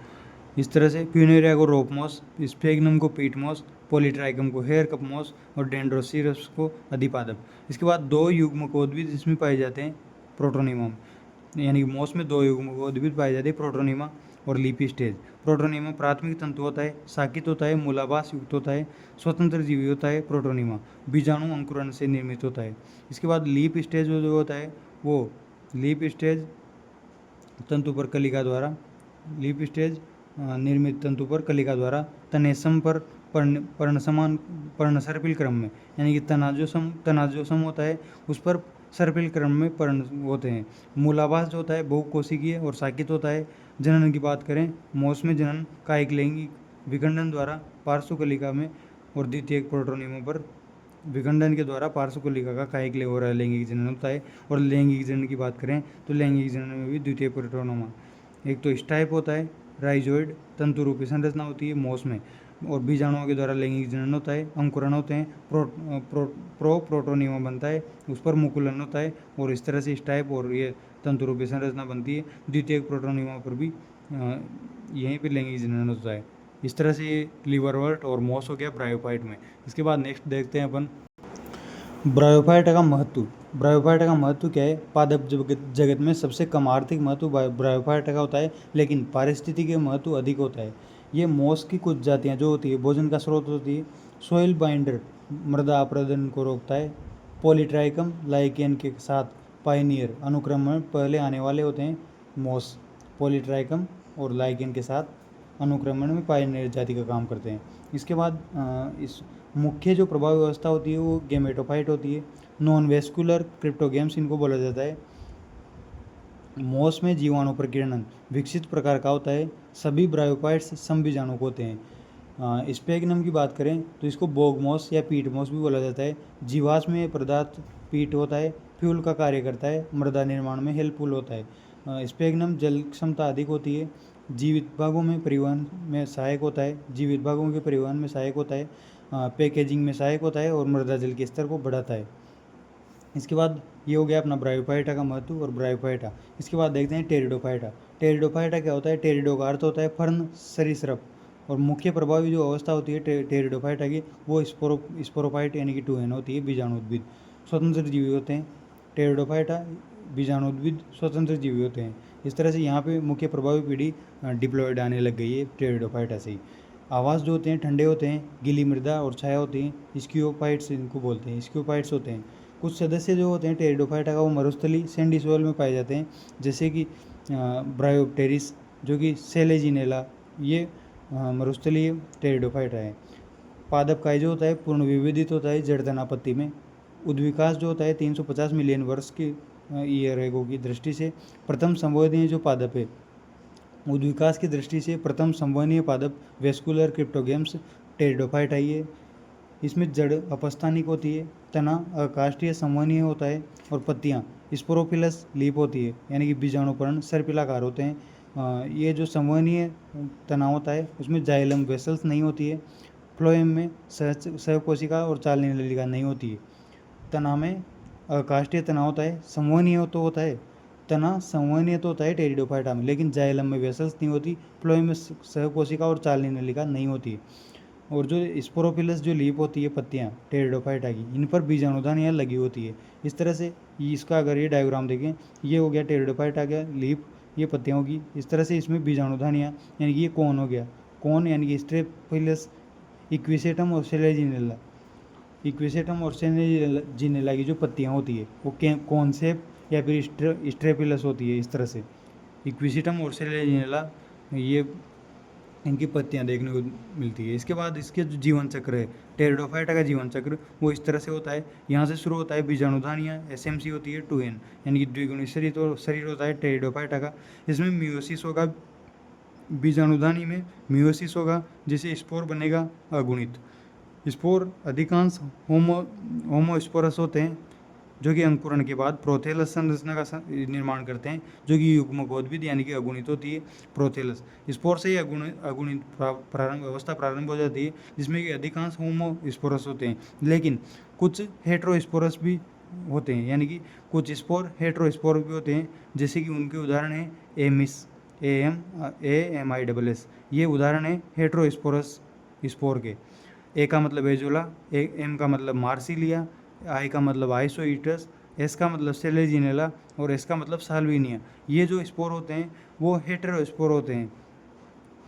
इस तरह से फ्यूनेरिया को रोपमॉस, स्फेग्नम को पीटमॉस, पॉलीट्राइकम को हेयर कपमॉस, और डेंड्रोसिरस को अधिपादप। इसके बाद दो युग्मकोद्भिद इसमें पाए जाते हैं प्रोटोनिमा, यानी कि मॉस में दो युग्मकोद्भिद पाए जाते हैं, प्रोटोनिमा और लीपी स्टेज। प्रोटोनिमा प्राथमिक तंतु होता है, साकित होता है, मूलाभास युक्त होता है, स्वतंत्र जीवी होता है। प्रोटोनिमा बीजाणु अंकुरण से निर्मित होता है। इसके बाद लीप स्टेज जो होता है, वो लीप स्टेज तंतु पर कलिका द्वारा, लीप स्टेज निर्मित तंतु पर कलिका द्वारा तनेसम पर पर्णसर्पिल क्रम में, यानी कि तनाजोसम होता है, उस पर सर्पिल क्रम में पर्ण होते हैं। मूलाभास जो होता है बहुकोशिकीय और साकित होता है। जनन की बात करें, मौस में जनन कायिक लैंगिक विखंडन द्वारा पार्श्व कलिका में, और द्वितीयक प्रोटोनिमा पर विखंडन के द्वारा पार्श्व कलिका का कायिक और लैंगिक जनन होता है। और लैंगिक जनन की बात करें तो लैंगिक जनन में भी द्वितीय प्रोटोनिमा, एक तो स्टाइप होता है, राइजोइड तंतु रूपी संरचना होती है मौस में, और बीजाणुओं के द्वारा लैंगिक जनन होता है, अंकुरण होते हैं, प्रोटोनिमा बनता है, उस पर मुकुलन होता है, और इस तरह से स्टाइप और ये तंतु रूपी संरचना बनती है। द्वितीय प्रोटोनिमा पर भी यहीं पर लैंगिक जनन होता है। इस तरह से ये लिवरवर्ट और मॉस हो गया ब्रायोफाइट में। इसके बाद नेक्स्ट देखते हैं अपन ब्रायोफाइटा का महत्व। ब्रायोफाइटा का महत्व क्या है? पादप जगत में सबसे कम आर्थिक महत्व ब्रायोफाइटा का होता है, लेकिन पारिस्थितिक महत्व अधिक होता है। ये मॉस की कुछ जातियाँ जो होती है भोजन का स्रोत होती है। सोइल बाइंडर मृदा अपरदन को रोकता है। पॉलीट्राइकम लाइकेन के साथ पायनियर अनुक्रम में पहले आने वाले होते हैं मॉस। पॉलीट्राइकम और लाइकेन के साथ अनुक्रमण में पायनियर जाति का काम करते हैं। इसके बाद इस मुख्य जो प्रभाव व्यवस्था होती है वो गेमेटोफाइट होती है। नॉन वेस्कुलर क्रिप्टोगेम्स इनको बोला जाता है। मॉस में जीवाणु प्रकीर्णन विकसित प्रकार का होता है। सभी ब्रायोफाइट्स समबीजाणुक होते हैं। स्पेगनम की बात करें तो इसको बोगमॉस या पीट मॉस भी बोला जाता है। जीवाश्म पदार्थ पीट होता है, फ्यूल का कार्य करता है, मृदा निर्माण में हेल्पफुल होता है। स्पेगनम जल क्षमता अधिक होती है, जीवित भागों में परिवहन में सहायक होता है, जीवित भागों के परिवहन में सहायक होता है, पैकेजिंग में सहायक होता है, और मृदा जल के स्तर को बढ़ाता है। इसके बाद ये हो गया अपना ब्रायोफाइटा का महत्व और ब्रायोफाइटा। इसके बाद देखते हैं टेरिडोफाइटा। टेरिडोफाइटा क्या होता है? टेरिडो का अर्थ होता है फर्न सरीसृप, और मुख्य प्रभावी जो अवस्था होती है टेरिडोफाइटा की वो स्पोरोफाइट यानी कि 2n होती है, बीजाणुद्भिद स्वतंत्र जीवी होते हैं। टेरिडोफाइटा बीजाणुद्भिद स्वतंत्र जीवी होते हैं। इस तरह से यहाँ पे मुख्य प्रभावी पीढ़ी डिप्लॉयड आने लग गई है टेरिडोफाइटा से ही। आवास जो होते हैं ठंडे होते हैं, गीली मृदा और छाया होती हैं। स्क्योपाइट्स इनको बोलते हैं, स्क्योपाइट्स होते हैं। कुछ सदस्य जो होते हैं टेरिडोफाइटा का वो मरुस्थलीय सैंडी सोइल में पाए जाते हैं, जैसे कि ब्रायोप्टेरिस जो कि सेलेजिनेला, ये मरुस्थलीय टेरिडोफाइटा है। पादप काय जो होता है पूर्ण विविधित होता है जड़ तनापत्ति में। उद्विकास जो होता है 350 मिलियन वर्ष की ईयर एगो की दृष्टि से प्रथम संवर्धनीय जो पादप है, उद्विकास की दृष्टि से प्रथम संवर्धनीय पादप वेस्कुलर क्रिप्टोगेम्स टेरिडोफाइटा ही है। इसमें जड़ अपस्थानिक होती है, तना अकाष्ठीय संवहनीय होता है और पत्तियाँ स्पोरोफिलस लीप होती है, यानी कि बीजाणुपर्ण सर्पिलाकार होते हैं। ये जो संवहनीय तना होता है उसमें जाइलम वेसल्स नहीं होती है। फ्लोएम में सहकोशिका और चालनी नलिका नहीं होती है। तना में अकाष्ठीय तना होता है, संवहनीय तो होता है, तना संवहनीय तो होता है टेरिडोफाइटा में, लेकिन जाइलम में वेसल्स नहीं होती। फ्लोएम में सहकोशिका और चालनी नलिका नहीं होती है। और जो स्पोरोफिलस जो लीप होती है पत्तियाँ टेरिडोफाइटा की, इन पर बीजाणुदान यहाँ लगी होती है। इस तरह से इसका अगर ये डायग्राम देखें, ये हो गया टेरिडोफाइटा का लीप, ये पत्तियाँ होगी। इस तरह से इसमें बीजाणुदान यहाँ, यानी कि ये कोन हो गया, कोन यानी कि स्ट्रेफिलस इक्विसेटम और सेलेजिनेला। इक्विसेटम और सेलेजिनेला की जो पत्तियाँ होती है वो कोन शेप या फिर स्ट्रेफिलस होती है। इस तरह से इक्विसेटम और सेलेजिनेला, ये इनकी पत्तियाँ देखने को मिलती है। इसके बाद इसके जो जीवन चक्र है टेरिडोफाइटा का जीवन चक्र वो इस तरह से होता है। यहाँ से शुरू होता है बीजाणुधान, या SMC होती है 2N, यानी कि द्विगुणी शरीर होता है टेरिडोफाइटा का। इसमें मियोसिस होगा, बीजाणुधानी में मियोसिस होगा, जिससे स्पोर बनेगा अगुणित। स्पोर अधिकांश होमोस्पोरस होते हैं, जो कि अंकुरण के बाद प्रोथेलस संरचना का निर्माण करते हैं, जो कि युग्मकोद्भिद यानी कि अगुणित होती है। प्रोथेलस स्पोर से ही अगुणित अवस्था प्रारंभ हो जाती है, जिसमें कि अधिकांश होमोस्पोरस होते हैं, लेकिन कुछ हेट्रोस्पोरस भी होते हैं, यानी कि कुछ स्पोर हेट्रोस्पोर भी होते हैं, जैसे कि उनके उदाहरण हैं एमिस, AMISS, ये उदाहरण है हेट्रोस्पोरस स्पोर के। ए का मतलब एजोला, एम का मतलब मार्सिलिया, आई का मतलब आइसोइटस, एस का मतलब सेलेजिनेला और एस का मतलब साल्विनिया। ये जो स्पोर होते हैं वो हेटेरोस्पोर होते हैं।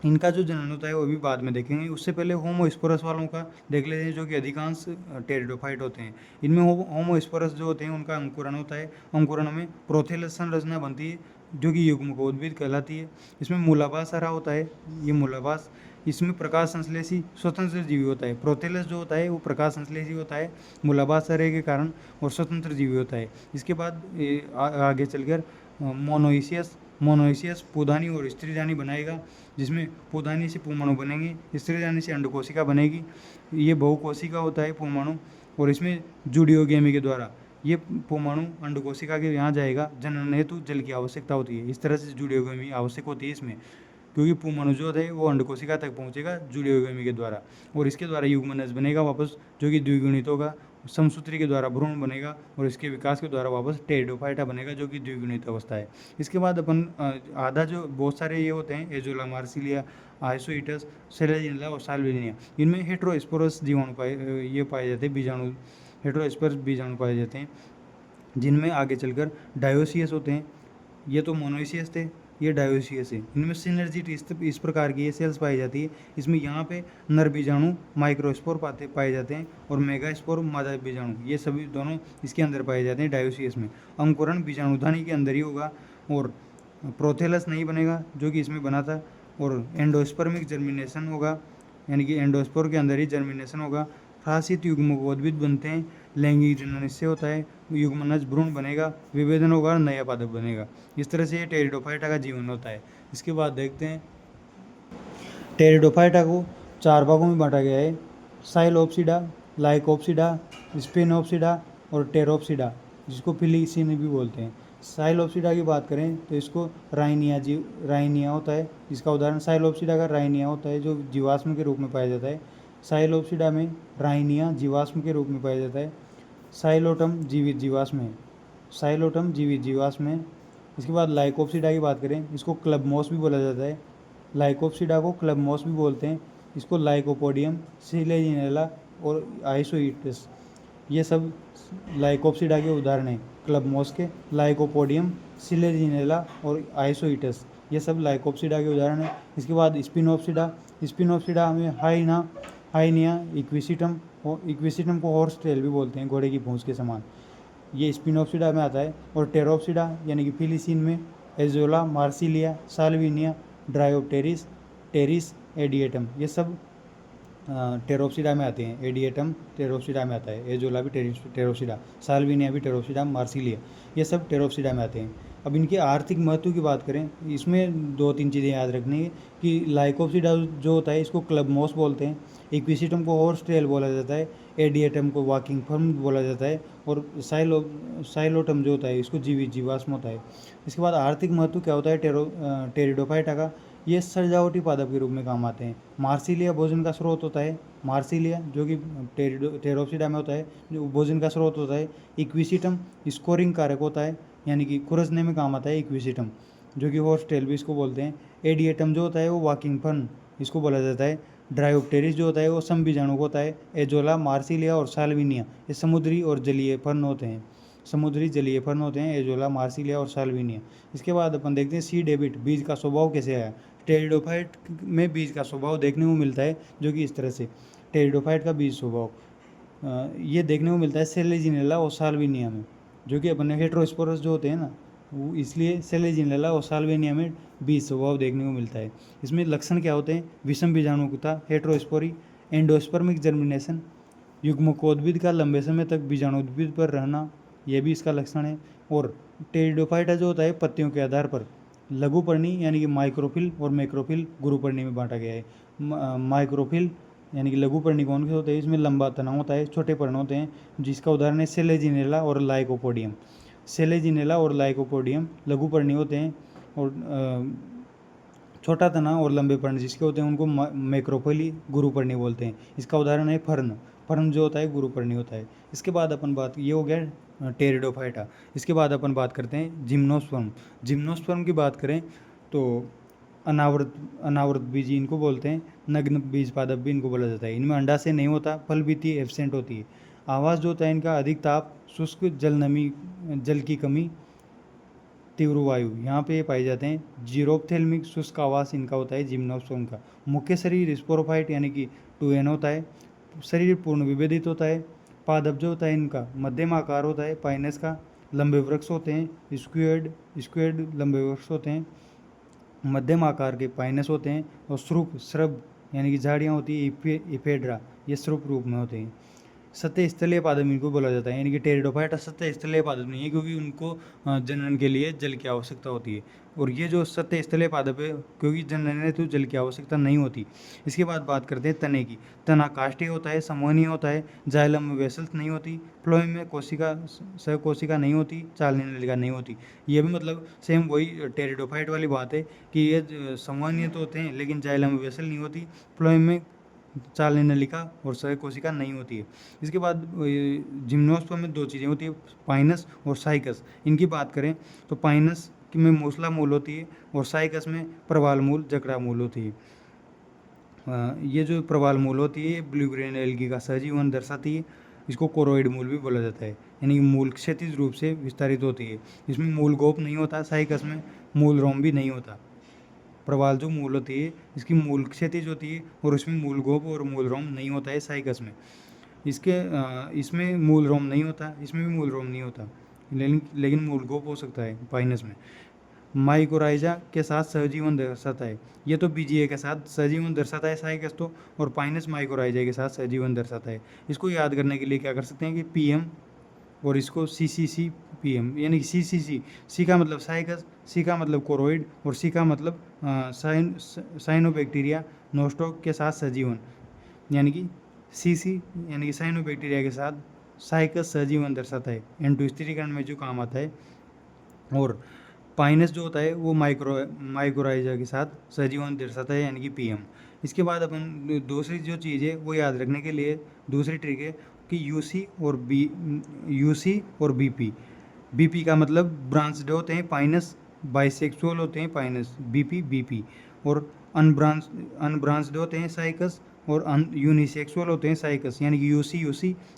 इनका जो जनन होता है वो भी बाद में देखेंगे। उससे पहले होमोस्पोरस वालों का देख लेते हैं, जो कि अधिकांश टेरिडोफाइट होते हैं। इनमें होमोस्पोरस जो होते हैं उनका अंकुरण होता है। अंकुरण में प्रोथेलस संरचना बनती है, जो कि युग्मकोद्भिद कहलाती है। इसमें मूलाभास हरा होता है, ये मूलाभास। इसमें प्रकाश संश्लेषी स्वतंत्र जीवी होता है। प्रोथेलस जो होता है वो प्रकाश संश्लेषी होता है मूलाभास हरे के कारण, और स्वतंत्र जीवी होता है। इसके बाद आगे चलकर मोनोइसियस पुधानी और स्त्रीजानी बनाएगा, जिसमें पुधानी से पुंमाणु बनेंगे, स्त्रीजानी से अंडकोशिका बनेगी। ये बहुकोशिका होता है पुंमाणु, और इसमें जुडियोगेमी के द्वारा ये पुंमाणु अंडकोशिका के यहाँ जाएगा। जनन हेतु जल की आवश्यकता होती है। इस तरह से जुडियोगेमी आवश्यक होती है इसमें, क्योंकि पुंमाणु जो है वो अंडकोशिका तक पहुँचेगा जुडियोगेमी के द्वारा, और इसके द्वारा युग्मनज बनेगा वापस, जो कि द्विगुणित होगा। समसूत्री के द्वारा भ्रूण बनेगा, और इसके विकास के द्वारा वापस टेरिडोफाइटा बनेगा, जो कि द्विगुणित अवस्था है। इसके बाद अपन आधा जो बहुत सारे ये होते हैं एजोला, मार्सिलिया, आइसोइटस, सेलेजिनेला और साल्विनिया, इनमें हेट्रोस्पोरस जीवाणु पाए जाते हैं, बीजाणु हेट्रोस्पोरस बीजाणु पाए जाते हैं, जिनमें आगे चलकर डायोसियस होते हैं। ये तो मोनोइसियस थे, ये डायोसियस है। इनमें सिनर्जिट इस प्रकार की ये सेल्स पाई जाती है। इसमें यहाँ पे नर बीजाणु माइक्रोस्पोर पाए जाते हैं, और मेगास्पोर मादा बीजाणु, ये सभी दोनों इसके अंदर पाए जाते हैं डायोसियस में। अंकुरण बीजाणुधानी के अंदर ही होगा, और प्रोथेलस नहीं बनेगा जो कि इसमें बना था, और एंडोस्पर्मिक जर्मिनेशन होगा, यानी कि एंडोस्पोर के अंदर ही जर्मिनेशन होगा। ह्रासित युग्मकोद्भिद बनते हैं, लैंगिक जनन इससे होता है, युग्मनज भ्रूण बनेगा, विभेदन होगा, नया पादप बनेगा। इस तरह से ये टेरिडोफाइटा का जीवन होता है। इसके बाद देखते हैं टेरिडोफाइटा को 4 भागों में बांटा गया है, साइलोप्सिडा, लाइकोप्सिडा, स्पिनोप्सिडा और टेरोप्सिडा, जिसको फिलीसिन भी बोलते हैं। साइलोप्सिडा की बात करें तो इसको राइनिया होता है, इसका उदाहरण साइलोप्सिडा का राइनिया होता है, जो जीवाश्म के रूप में पाया जाता है। साइलोप्सिडा में राइनिया जीवाश्म के रूप में पाया जाता है। साइलोटम जीवित जीवाश्म है, साइलोटम जीवित जीवाश्म है। इसके बाद लाइकोप्सिडा की बात करें, इसको क्लब मॉस भी बोला जाता है। लाइकोप्सिडा को क्लब मॉस भी बोलते हैं। इसको लाइकोपोडियम, सिलेजिनेला और आइसोइटस, ये सब लाइकोप्सिडा के उदाहरण हैं। क्लब मॉस के, लाइकोपोडियम, सिलेजिनेला और आइसोइटस, ये सब लाइकोप्सिडा के उदाहरण हैं। इसके बाद स्पिनोप्सिडा में हाइनिया इक्विसिटम को हॉर्स टेल भी बोलते हैं, घोड़े की पूंछ के समान। ये स्पिनोप्सिडा में आता है। और टेरोप्सिडा यानी कि फिलीसीन में Azolla, Marsilea, Salvinia, Dryopteris, Pteris, Adiantum, ये सब टेरोप्सिडा में आते हैं। एडिएटम टेरोप्सिडा में आता है, एजोला भी टेरोप्सिडा, साल्विनिया भी टेरोप्सिडा, मार्सिलिया, ये सब टेरोप्सिडा में आते हैं। अब इनके आर्थिक महत्व की बात करें, इसमें 2-3 चीज़ें याद रखनी है कि लाइकोप्सिडा जो होता है इसको क्लब मॉस बोलते हैं, इक्विसिटम को हॉर्स टेल बोला जाता है, एडिएटम को वॉकिंग फर्म बोला जाता है, और साइलोटम जो होता है इसको जीवाश्म होता है। इसके बाद आर्थिक महत्व क्या होता है टेरिडोफाइटा का, ये सजावटी पादप के रूप में काम आते हैं। मार्सिलिया भोजन का स्रोत होता है, मार्सिलिया जो कि टेरोप्सिडा में होता है, जो भोजन का स्रोत होता है। इक्विसिटम स्कोरिंग कारक होता है, यानी कि खुरसने में काम आता है इक्विसिटम, जो कि हॉर्स टेल भी इसको बोलते हैं। एडिएटम जो होता है वो वॉकिंग फर्न इसको बोला जाता है। ड्रायोप्टेरिस जो होता है वो समबीजाणु होता है। एजोला, मार्सिलिया और साल्विनिया ये समुद्री और जलीय फर्न होते हैं, समुद्री जलीय फर्न होते हैं एजोला, मार्सिलिया और साल्विनिया। इसके बाद अपन देखते हैं सीड हैबिट, बीज का स्वभाव कैसे आया। टेरिडोफाइट में बीज का स्वभाव देखने को मिलता है जो कि इस तरह से, टेरिडोफाइट का बीज स्वभाव ये देखने को मिलता है सेलेजिनेला और साल्विनिया में, जो कि अपने हेट्रोस्पोरस जो होते हैं ना, वो इसलिए सेलेजिनेला और साल्विनिया में बीज स्वभाव देखने को मिलता है। इसमें लक्षण क्या होते हैं, विषम बीजाणुता, हेट्रोस्पोरी, एंडोस्पर्मिक जर्मिनेशन, युग्मकोद्भिद का लंबे समय तक बीजाणुद्भिद पर रहना, यह भी इसका लक्षण है। और टेरिडोफाइटा जो होता है पत्तियों के आधार पर लघुपर्णी यानी कि माइक्रोफिल और मैक्रोफिल गुरुपर्णी में बांटा गया है। माइक्रोफिल यानी कि लघुपर्णी कौन से होते हैं, इसमें लंबा तना होता है, छोटे पर्ण होते हैं, जिसका उदाहरण है सेलेजिनेला और लाइकोपोडियम। सेलेजिनेला और लाइकोपोडियम लघुपर्णी होते हैं, और छोटा तना और लंबे पर्ण जिसके होते हैं उनको मैक्रोफिली गुरुपर्णी बोलते हैं। इसका उदाहरण है फर्न, फर्न जो होता है गुरुपर्णी होता है। इसके बाद अपन बात, ये हो गया टेरिडोफाइटा। इसके बाद अपन बात करते हैं जिम्नोस्पर्म। जिम्नोस्पर्म की बात करें तो अनावृत बीज इनको बोलते हैं, नग्न बीज पादप भी इनको बोला जाता है। इनमें अंडाशय नहीं होता, फल भित्ति एब्सेंट होती है। आवास जो होता है इनका अधिक ताप, शुष्क जल नमी, जल की कमी, तीव्र वायु, यहाँ पे पाए जाते हैं। जीरोप्थेल्मिक शुष्क आवास इनका होता है जिम्नोस्पर्म का। मुख्य शरीर स्पोरोफाइट यानी कि 2N होता है। शरीर पूर्ण विभेदित होता है। पादप जो होता है इनका मध्यम आकार होता है, पाइनस का। लंबे वृक्ष होते हैं, स्क्वेड लंबे वृक्ष होते हैं, मध्यम आकार के पाइनस होते हैं। और श्रब यानी कि झाड़ियाँ होती है, इफेड्रा, ये श्रुप रूप में होते हैं। सतह स्थलीय पादप इनको बोला जाता है, यानी कि टेरिडोफाइटा सतह स्थलीय पादप नहीं है, क्योंकि उनको जनन के लिए जल की आवश्यकता होती है। और ये जो सतह स्थलीय पादप है, क्योंकि जनन हेतु जल की आवश्यकता नहीं होती। इसके बाद बात करते हैं तने की। तना काष्ठीय होता है, समूहनीय होता है, जाइलम में वेसल्स नहीं होती, फ्लोएम में कोशिका सहकोशिका नहीं होती, चालनी नलिका नहीं होती। ये भी मतलब सेम वही टेरिडोफाइट वाली बात है कि ये समूहनीय तो होते हैं लेकिन जाइलम में वेसल नहीं होती, फ्लोएम में चालनी नलिका और सहकोशिका नहीं होती है। इसके बाद जिम्नोस्पर्म में 2 चीज़ें होती है, पाइनस और साइकस। इनकी बात करें तो पाइनस में मूसला मूल होती है, और साइकस में प्रवाल मूल, जकड़ा मूल होती है। ये जो प्रवाल मूल होती है ब्लू ग्रेन एल्गी का सहजीवन दर्शाती है। इसको कोरोइड मूल भी बोला जाता है, यानी कि मूल क्षैतिज रूप से विस्तारित होती है। इसमें मूल गोप नहीं होता, साइकस में मूल रोम भी नहीं होता। प्रवाल जो मूल होती है इसकी मूल क्षैतिज होती है, और उसमें मूल गोप और मूल रोम नहीं होता है साइकस में। इसमें मूल रोम नहीं होता, इसमें भी मूल रोम नहीं होता, लेकिन मूल गोप हो सकता है पाइनस में। माइकोराइजा के साथ सहजीवन दर्शाता है, ये तो बीजीए के साथ सहजीवन दर्शाता है साइकस तो, और पाइनस माइकोराइजा के साथ सहजीवन दर्शाता है। इसको याद करने के लिए क्या कर सकते हैं कि PM और इसको CCC PM, यानी कि CCC, सी का मतलब साइकस, सी का मतलब कोरोइड, और सी का मतलब साइनोबैक्टीरिया नोस्टोक के साथ सहजीवन, यानी कि CC यानी कि साइनोबैक्टीरिया के साथ साइकस सहजीवन दर्शाता है, N2 स्थिरीकरण में जो काम आता है। और पाइनस जो होता है वो माइकोराइजा के साथ सहजीवन दर्शाता है, यानी कि PM। इसके बाद अपन दूसरी जो चीज़ है वो याद रखने के लिए दूसरी ट्रिक है कि UC और BP का मतलब ब्रांच्ड होते हैं पाइनस, बाइसेक्सुअल होते हैं पाइनस, BP। और अनब्रांच्ड होते हैं साइकस, और यूनिसेक्सुअल होते हैं साइकस, यानी कि UC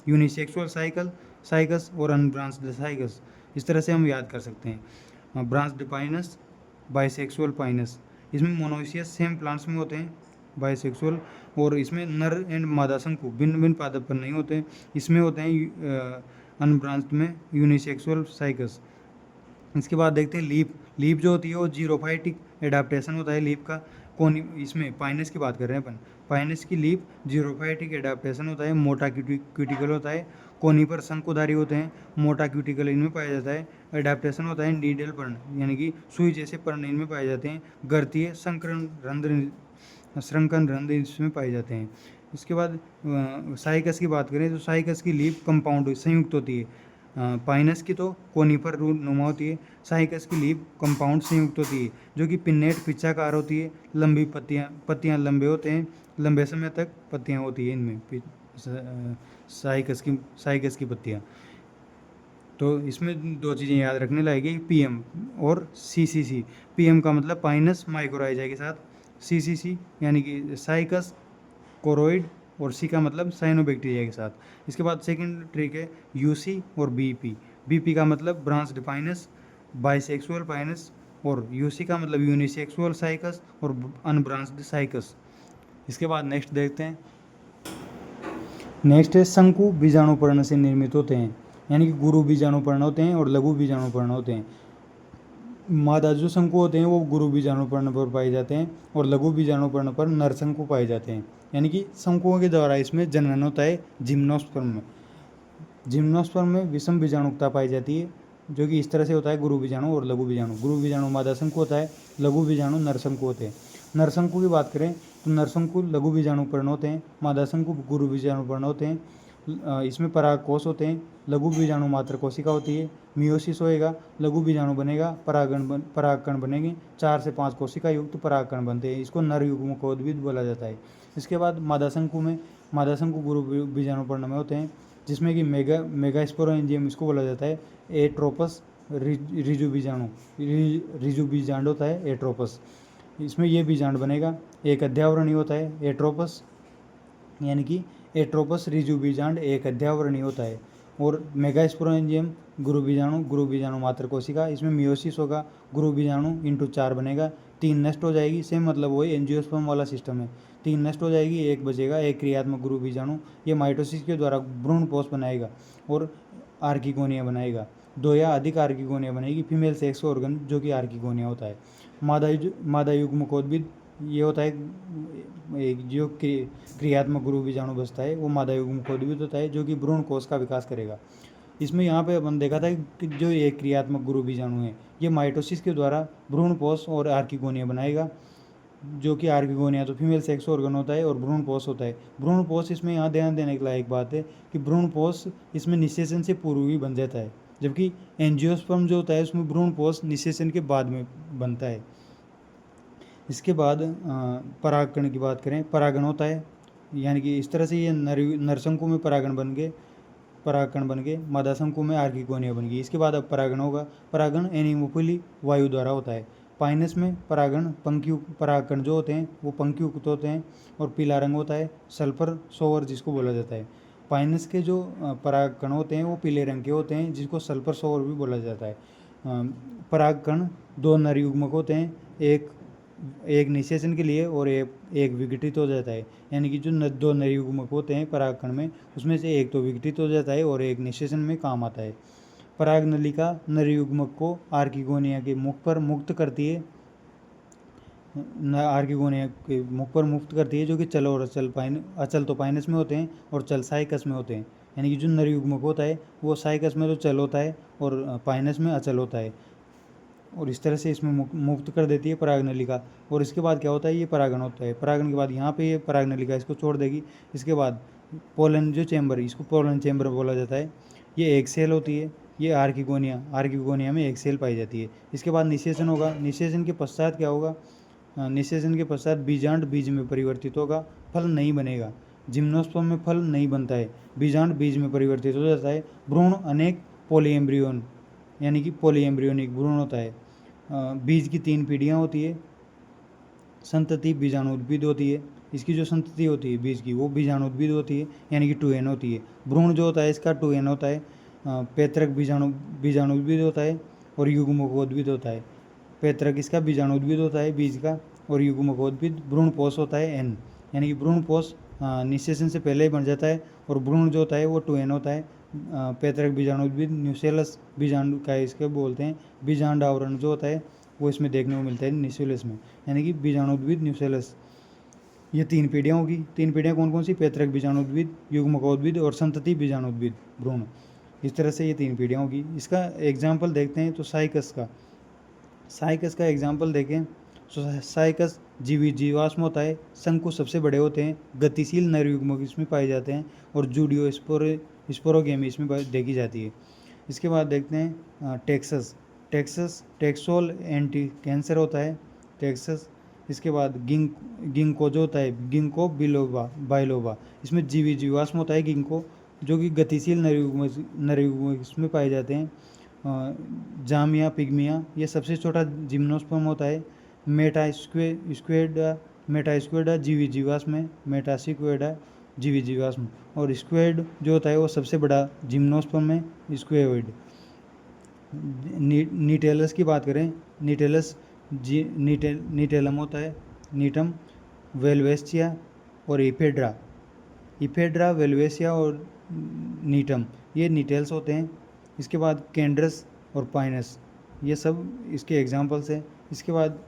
यूनिसेक्सुअल साइकस और अनब्रांच्ड साइकस। इस तरह से हम याद कर सकते हैं। Branched Pinus, bisexual Pinus. इसमें मोनोइसियस सेम प्लांट्स में होते हैं, बाइसेक्सुअल। और इसमें नर एंड मादा शंकु भिन्न भिन्न पादप पर नहीं होते हैं, इसमें होते हैं अनब्रांच्ड में यूनिसेक्सुअल साइकस। इसके बाद देखते हैं लीफ। लीफ जो होती है वो जीरोफाइटिक एडाप्टेशन होता है लीफ का। कौन इसमें पाइनस की बात कर रहे हैं अपन। पाइनस की लीफ जीरोफाइटिक एडाप्टेशन होता है, मोटा क्यूटिकल होता है, कोनी पर शंकुधारी होते हैं, मोटा क्यूटिकल इनमें पाया जाता है। एडाप्टेशन होता है नीडल पर्ण, यानी कि सुई जैसे पर्ण इनमें पाए जाते हैं। गर्तीय संकरण रंध्र इसमें पाए जाते हैं। इसके बाद साइकस की बात करें तो साइकस की लीफ कंपाउंड संयुक्त होती है। पाइनस की तो कोनिफर नुमा होती है, साइकस की लीफ कंपाउंड संयुक्त होती है जो कि पिन्नेट पिच्चाकार होती है। लंबी पत्तियां लंबे होते हैं, लंबे समय तक पत्तियां होती है इनमें साइकस की पत्तियां। तो इसमें दो चीज़ें याद रखने लायक है, पीएम और सीसीसी। पीएम का मतलब पाइनस माइक्रोराइजा के साथ, सीसीसी यानी कि साइकस कोरोइड, और सी का मतलब साइनोबैक्टीरिया के साथ। इसके बाद सेकंड ट्रिक है यूसी और बीपी। बीपी का मतलब ब्रांच्ड पाइनस, बाइसेक्सुअल पाइनस, और यूसी का मतलब यूनिसेक्सुअल साइकस और अनब्रांच्ड साइकस। इसके बाद नेक्स्ट देखते हैं, नेक्स्ट है शंकु बीजाणुपर्ण से निर्मित होते हैं, यानी कि गुरु बीजाणुपर्ण होते हैं और लघु बीजाणुपर्ण होते हैं। मादा जो शंकु होते हैं वो गुरु बीजाणुपर्ण पर पाए जाते हैं और लघु बीजाणुपर्ण पर नरशंकु पाए जाते हैं, यानी कि शंकुओं के द्वारा इसमें जनन होता है जिम्नोस्पर्म में। जिम्नोस्पर्म में विषम बीजाणुकता पाई जाती है, जो कि इस तरह से होता है गुरु बीजाणु और लघु बीजाणु। गुरु बीजाणु मादा शंकु होता है, लघु बीजाणु नरशंकु होते हैं। नरशंकु की बात करें तो नरशंकु लघु बीजाणुपर्ण होते हैं, मादा शंकु गुरु बीजाणुपर्ण होते हैं। इसमें परागकोश होते हैं, लघु बीजाणु मात्र कोशिका होती है। मियोसिस होएगा, लघु बीजाणु बनेगा, परागकण बनेंगे, 4 से 5 कोशिका युक्त परागकण बनते हैं। इसको नर युग्मकोद्भिद बोला जाता है। इसके बाद मादा शंकु गुरु बीजाणुपर्ण में होते हैं, जिसमें कि मेगास्पोरेंजियम इसको बोला जाता है। एट्रोपस रिजु बीजांड होता है एट्रोपस, इसमें ये बीजांड बनेगा। एक अध्यावरणी होता है एट्रोपस, यानी कि एट्रोपस रिजु बीजांड एक अध्यावरणी होता है। और मेगास्पोरेंजियम गुरु बीजाणु मात्र कोशिका, इसमें मियोसिस होगा, गुरु बीजाणु इंटू 4 बनेगा, 3 नष्ट हो जाएगी। सेम मतलब वही एंजियोस्पर्म वाला सिस्टम है, 3 नष्ट हो जाएगी, 1 बचेगा, एक क्रियात्मक गुरु बीजाणु। ये माइटोसिस के द्वारा भ्रूणपोष बनाएगा और आर्किगोनिया बनाएगा। 2 या अधिक आर्किगोनिया बनेगी, फीमेल सेक्स ऑर्गन जो कि आर्किगोनिया होता है। मादा युग्मकोद्भिद ये होता है एक जो क्रियात्मक गुरु बीजाणु बचता है वो मादा युग्मकोद्भिद होता है, जो कि भ्रूण कोष का विकास करेगा। इसमें यहाँ पे अपन देखा था कि जो ये क्रियात्मक गुरु बीजाणु है ये माइटोसिस के द्वारा भ्रूणपोष और आर्किगोनिया बनाएगा, जो कि आर्किगोनिया तो फीमेल सेक्स ऑर्गन होता है और भ्रूणपोष होता है। भ्रूणपोष इसमें यहाँ ध्यान देने के लायक बात है कि भ्रूणपोष इसमें निषेचन से पूर्व ही बन जाता है, जबकि एंजियोस्पर्म जो होता है उसमें भ्रूणपोष निषेचन के बाद में बनता है। इसके बाद परागकण की बात करें, परागण होता है, यानी कि इस तरह से ये नरशंकु में परागकण बन गए, मादा शंकु में आर्किगोनिया बन गई। इसके बाद अब परागण होगा। परागण एनीमोफिली वायु द्वारा होता है। पाइनस में परागकण जो होते हैं वो पंक्तियुक्त होते हैं और पीला रंग होता है, सल्फर सोवर जिसको बोला जाता है। पाइनस के जो परागकण होते हैं वो पीले रंग के होते हैं, जिसको सल्फर सोवर भी बोला जाता है। परागकण 2 नर युग्मक होते हैं, एक निषेचन के लिए और एक विघटित हो जाता है, यानी कि जो 2 नर युग्मक होते हैं परागकण में उसमें से एक तो विघटित हो जाता है और एक निषेचन में काम आता है। पराग नलिका नर युग्मक को आर्किगोनिया के मुख पर मुक्त करती है, जो कि चल और अचल तो पाइनस में होते हैं और चल साइकस में होते हैं। यानी कि जो नर युग्मक होता है वो साइकस में तो चल होता है और पाइनस में अचल होता है, और इस तरह से इसमें मुक्त कर देती है पराग नलिका। और इसके बाद क्या होता है, ये परागण होता है। परागण के बाद यहाँ पे ये पराग नलिका इसको छोड़ देगी। इसके बाद पोलन जो चैम्बर, इसको पोलन चैम्बर बोला जाता है, ये एक सेल होती है। ये आर्किगोनिया में एक सेल पाई जाती है। इसके बाद निषेचन होगा। निषेचन के पश्चात क्या होगा, निषेचन के पश्चात बीजांड बीज में परिवर्तित होगा, फल नहीं बनेगा। जिम्नोस्पर्म में फल नहीं बनता है, बीजांड बीज में परिवर्तित हो जाता है। भ्रूण अनेक पॉलीएम्ब्रियोन, यानी कि पॉलीएम्ब्रियोनिक भ्रूण होता है। बीज की 3 पीढ़ियाँ होती है। संतति बीजाणुद्भिद होती है, इसकी जो संतति होती है बीज की वो बीजाणुद्भिद होती है, यानी कि 2n होती है। भ्रूण जो होता है इसका 2n होता है। पैतृक बीजाणुद्भिद होता है और युग्मकोद्भिद होता है। पैतृक इसका बीजाणुद्भिद होता है बीज का, और युग्मकोद्भिद भ्रूणपोष होता है n, यानी कि भ्रूणपोष निषेचन से पहले ही बन जाता है और भ्रूण जो होता है वो 2n होता है। पैतृक बीजाणु उद्भिद न्यूसेलस बीजाणु का इसके बोलते हैं। बीजांड आवरण जो होता है वो इसमें देखने को मिलता है न्यूसेलस में, यानी कि बीजाणु उद्भिद न्यूसेलस। ये 3 पीढ़ियाँ होगी। 3 पीढ़ियाँ कौन कौन सी? पैतृक बीजाणु उद्भिद, युग्मकोद्भिद और संतति बीजाणु उद्भिद भ्रूण। इस तरह से ये 3 पीढ़ियाँ होगी। इसका एग्जाम्पल देखते हैं तो साइकस का एग्जाम्पल देखें तो साइकस जीवाश्म होता है। शंकु सबसे बड़े होते हैं, गतिशील नर युग्मक इसमें पाए जाते हैं और जूडियो स्पोरोगेमी इसमें देखी जाती है। इसके बाद देखते हैं टेक्सोल एंटी कैंसर होता है टेक्सस। इसके बाद गिंको जो होता है गिंको बाइलोबा इसमें जीवाश्म होता है गिंको, जो कि गतिशील नर युग्मक इसमें पाए जाते हैं। जामिया पिग्मिया ये सबसे छोटा जिम्नोस्पर्म होता है। मेटास्क्वेडा जीवाश्म है, मेटास्क्वेडा जीवाश्म। और स्क्वेड जो होता है वो सबसे बड़ा जिम्नोस्पर्म है, स्क्वेड। नीटेलस की बात करें, नीटेलम होता है, नीटम, वेलवेसिया और इफेड्रा वेलवेसिया और नीटम ये नीटेल्स होते हैं। इसके बाद कैंड्रस और पाइनस ये सब इसके एग्जाम्पल्स हैं। इसके बाद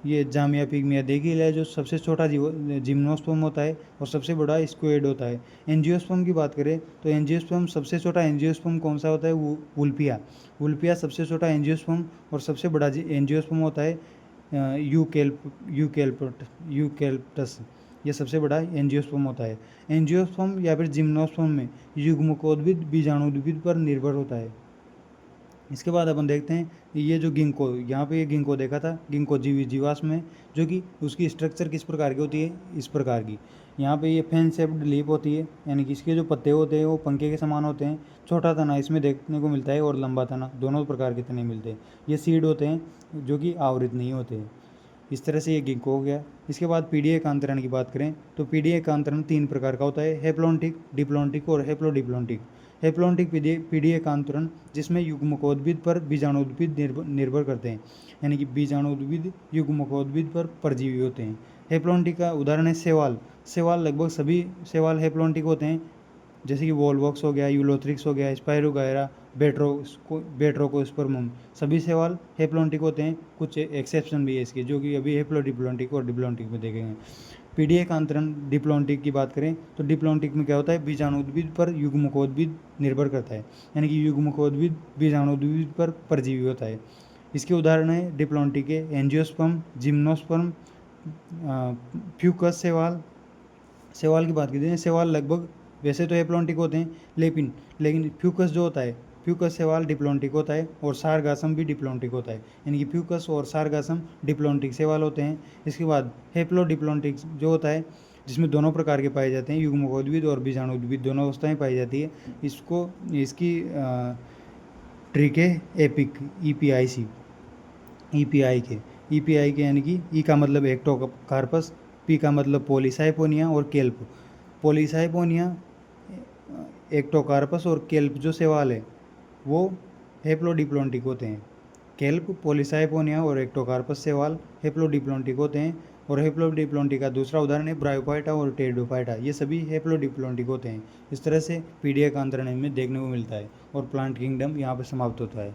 ये जामिया पिग्मिया देखी लिया जो सबसे छोटा जिम्नोस्पर्म होता है और सबसे बड़ा स्क्वेड होता है। एंजियोस्पर्म की बात करें तो एंजियोस्पर्म सबसे छोटा एंजियोस्पर्म कौन सा होता है? वो वुल्पिया सबसे छोटा एंजियोस्पर्म और सबसे बड़ा एंजियोस्पर्म होता है यूकेल्प्टस ये सबसे बड़ा एंजियोस्पर्म होता है। एंजियोस्पर्म या फिर जिम्नोस्पर्म में युग्मकोद्भिद बीजाणुद्भिद पर निर्भर होता है। इसके बाद अपन देखते हैं ये जो गिंको, यहाँ पे ये गिंको देखा था, गिंको जीवाश्म में, जो कि उसकी स्ट्रक्चर किस प्रकार की होती है? इस प्रकार की। यहाँ पे ये फैन शेप्ड लीफ होती है, यानी कि इसके जो पत्ते होते हैं वो पंखे के समान होते हैं। छोटा तना इसमें देखने को मिलता है और लंबा तना, दोनों प्रकार के तने मिलते हैं। ये सीड होते हैं जो कि आवृत नहीं होते हैं। इस तरह से ये गिंको हो गया। इसके बाद पीढ़ी एकांतरण की बात करें तो पीढ़ी एकांतरण 3 प्रकार का होता है, हैप्लॉन्टिक, डिप्लॉन्टिक और हैप्लोडिप्लॉन्टिक। हैप्लॉन्टिक पीढ़ी एकांतरण जिसमें युग्मकोद्भिद पर बीजाणुद्भिद निर्भर करते हैं, यानी कि बीजाणुद्भिद युग्मकोद्भिद पर परजीवी होते हैं। हैप्लॉन्टिक का उदाहरण है सेवाल लगभग सभी सेवाल हैप्लॉन्टिक होते हैं, जैसे कि वोलवॉक्स हो गया, यूलोथ्रिक्स हो गया, स्पाइरोगायरा, बेट्रोकोस्पर्मम सभी सेवाल हैप्लॉन्टिक होते हैं। कुछ एक्सेप्शन भी है इसके, जो कि अभी हैप्लोडिप्लॉन्टिक और डिप्लॉन्टिक में देखेंगे। पीढ़ी एकांतरण डिप्लॉन्टिक की बात करें तो डिप्लॉन्टिक में क्या होता है? बीजाणुद्भिद पर युग्मकोद्भिद निर्भर करता है, यानी कि युग्मकोद्भिद बीजाणुद्भिद पर परजीवी होता है। इसके उदाहरण है डिप्लॉन्टिक के एंजियोस्पर्म, जिम्नोस्पर्म, फ्यूकस सेवाल की बात कीजिए। सेवाल लगभग वैसे तो हैप्लॉन्टिक होते हैं, लेकिन फ्यूकस जो होता है, फ्यूकस सेवाल डिप्लॉन्टिक होता है और सारगासम भी डिप्लॉन्टिक होता है, यानी कि फ्यूकस और सारगासम डिप्लॉन्टिक सेवाल होते हैं। इसके बाद हैप्लोडिप्लॉन्टिक जो होता है जिसमें दोनों प्रकार के पाए जाते हैं, युग्मकोद्भिद और बीजाणुद्भिद दोनों अवस्थाएं पाई जाती है। इसकी ट्रिक है एपिक ईपीआई के, यानी कि ई का मतलब एक्टोकार्पस, पी का मतलब पॉलीसाइपोनिया और केल्प। पॉलीसाइपोनिया, एक्टोकार्पस और केल्प जो सेवाल है वो हैप्लोडिप्लॉन्टिक होते हैं। केल्प, पॉलीसाइपोनिया और एक्टोकार्पस सेवाल हैप्लोडिप्लॉन्टिक होते हैं। और हैप्लोडिप्लॉन्टिक का दूसरा उदाहरण है ब्रायोफाइटा और टेरिडोफाइटा, ये सभी हैप्लोडिप्लॉन्टिक होते हैं। इस तरह से पीढ़ी एकांतरण में देखने को मिलता है और प्लांट किंगडम यहाँ पर समाप्त होता है।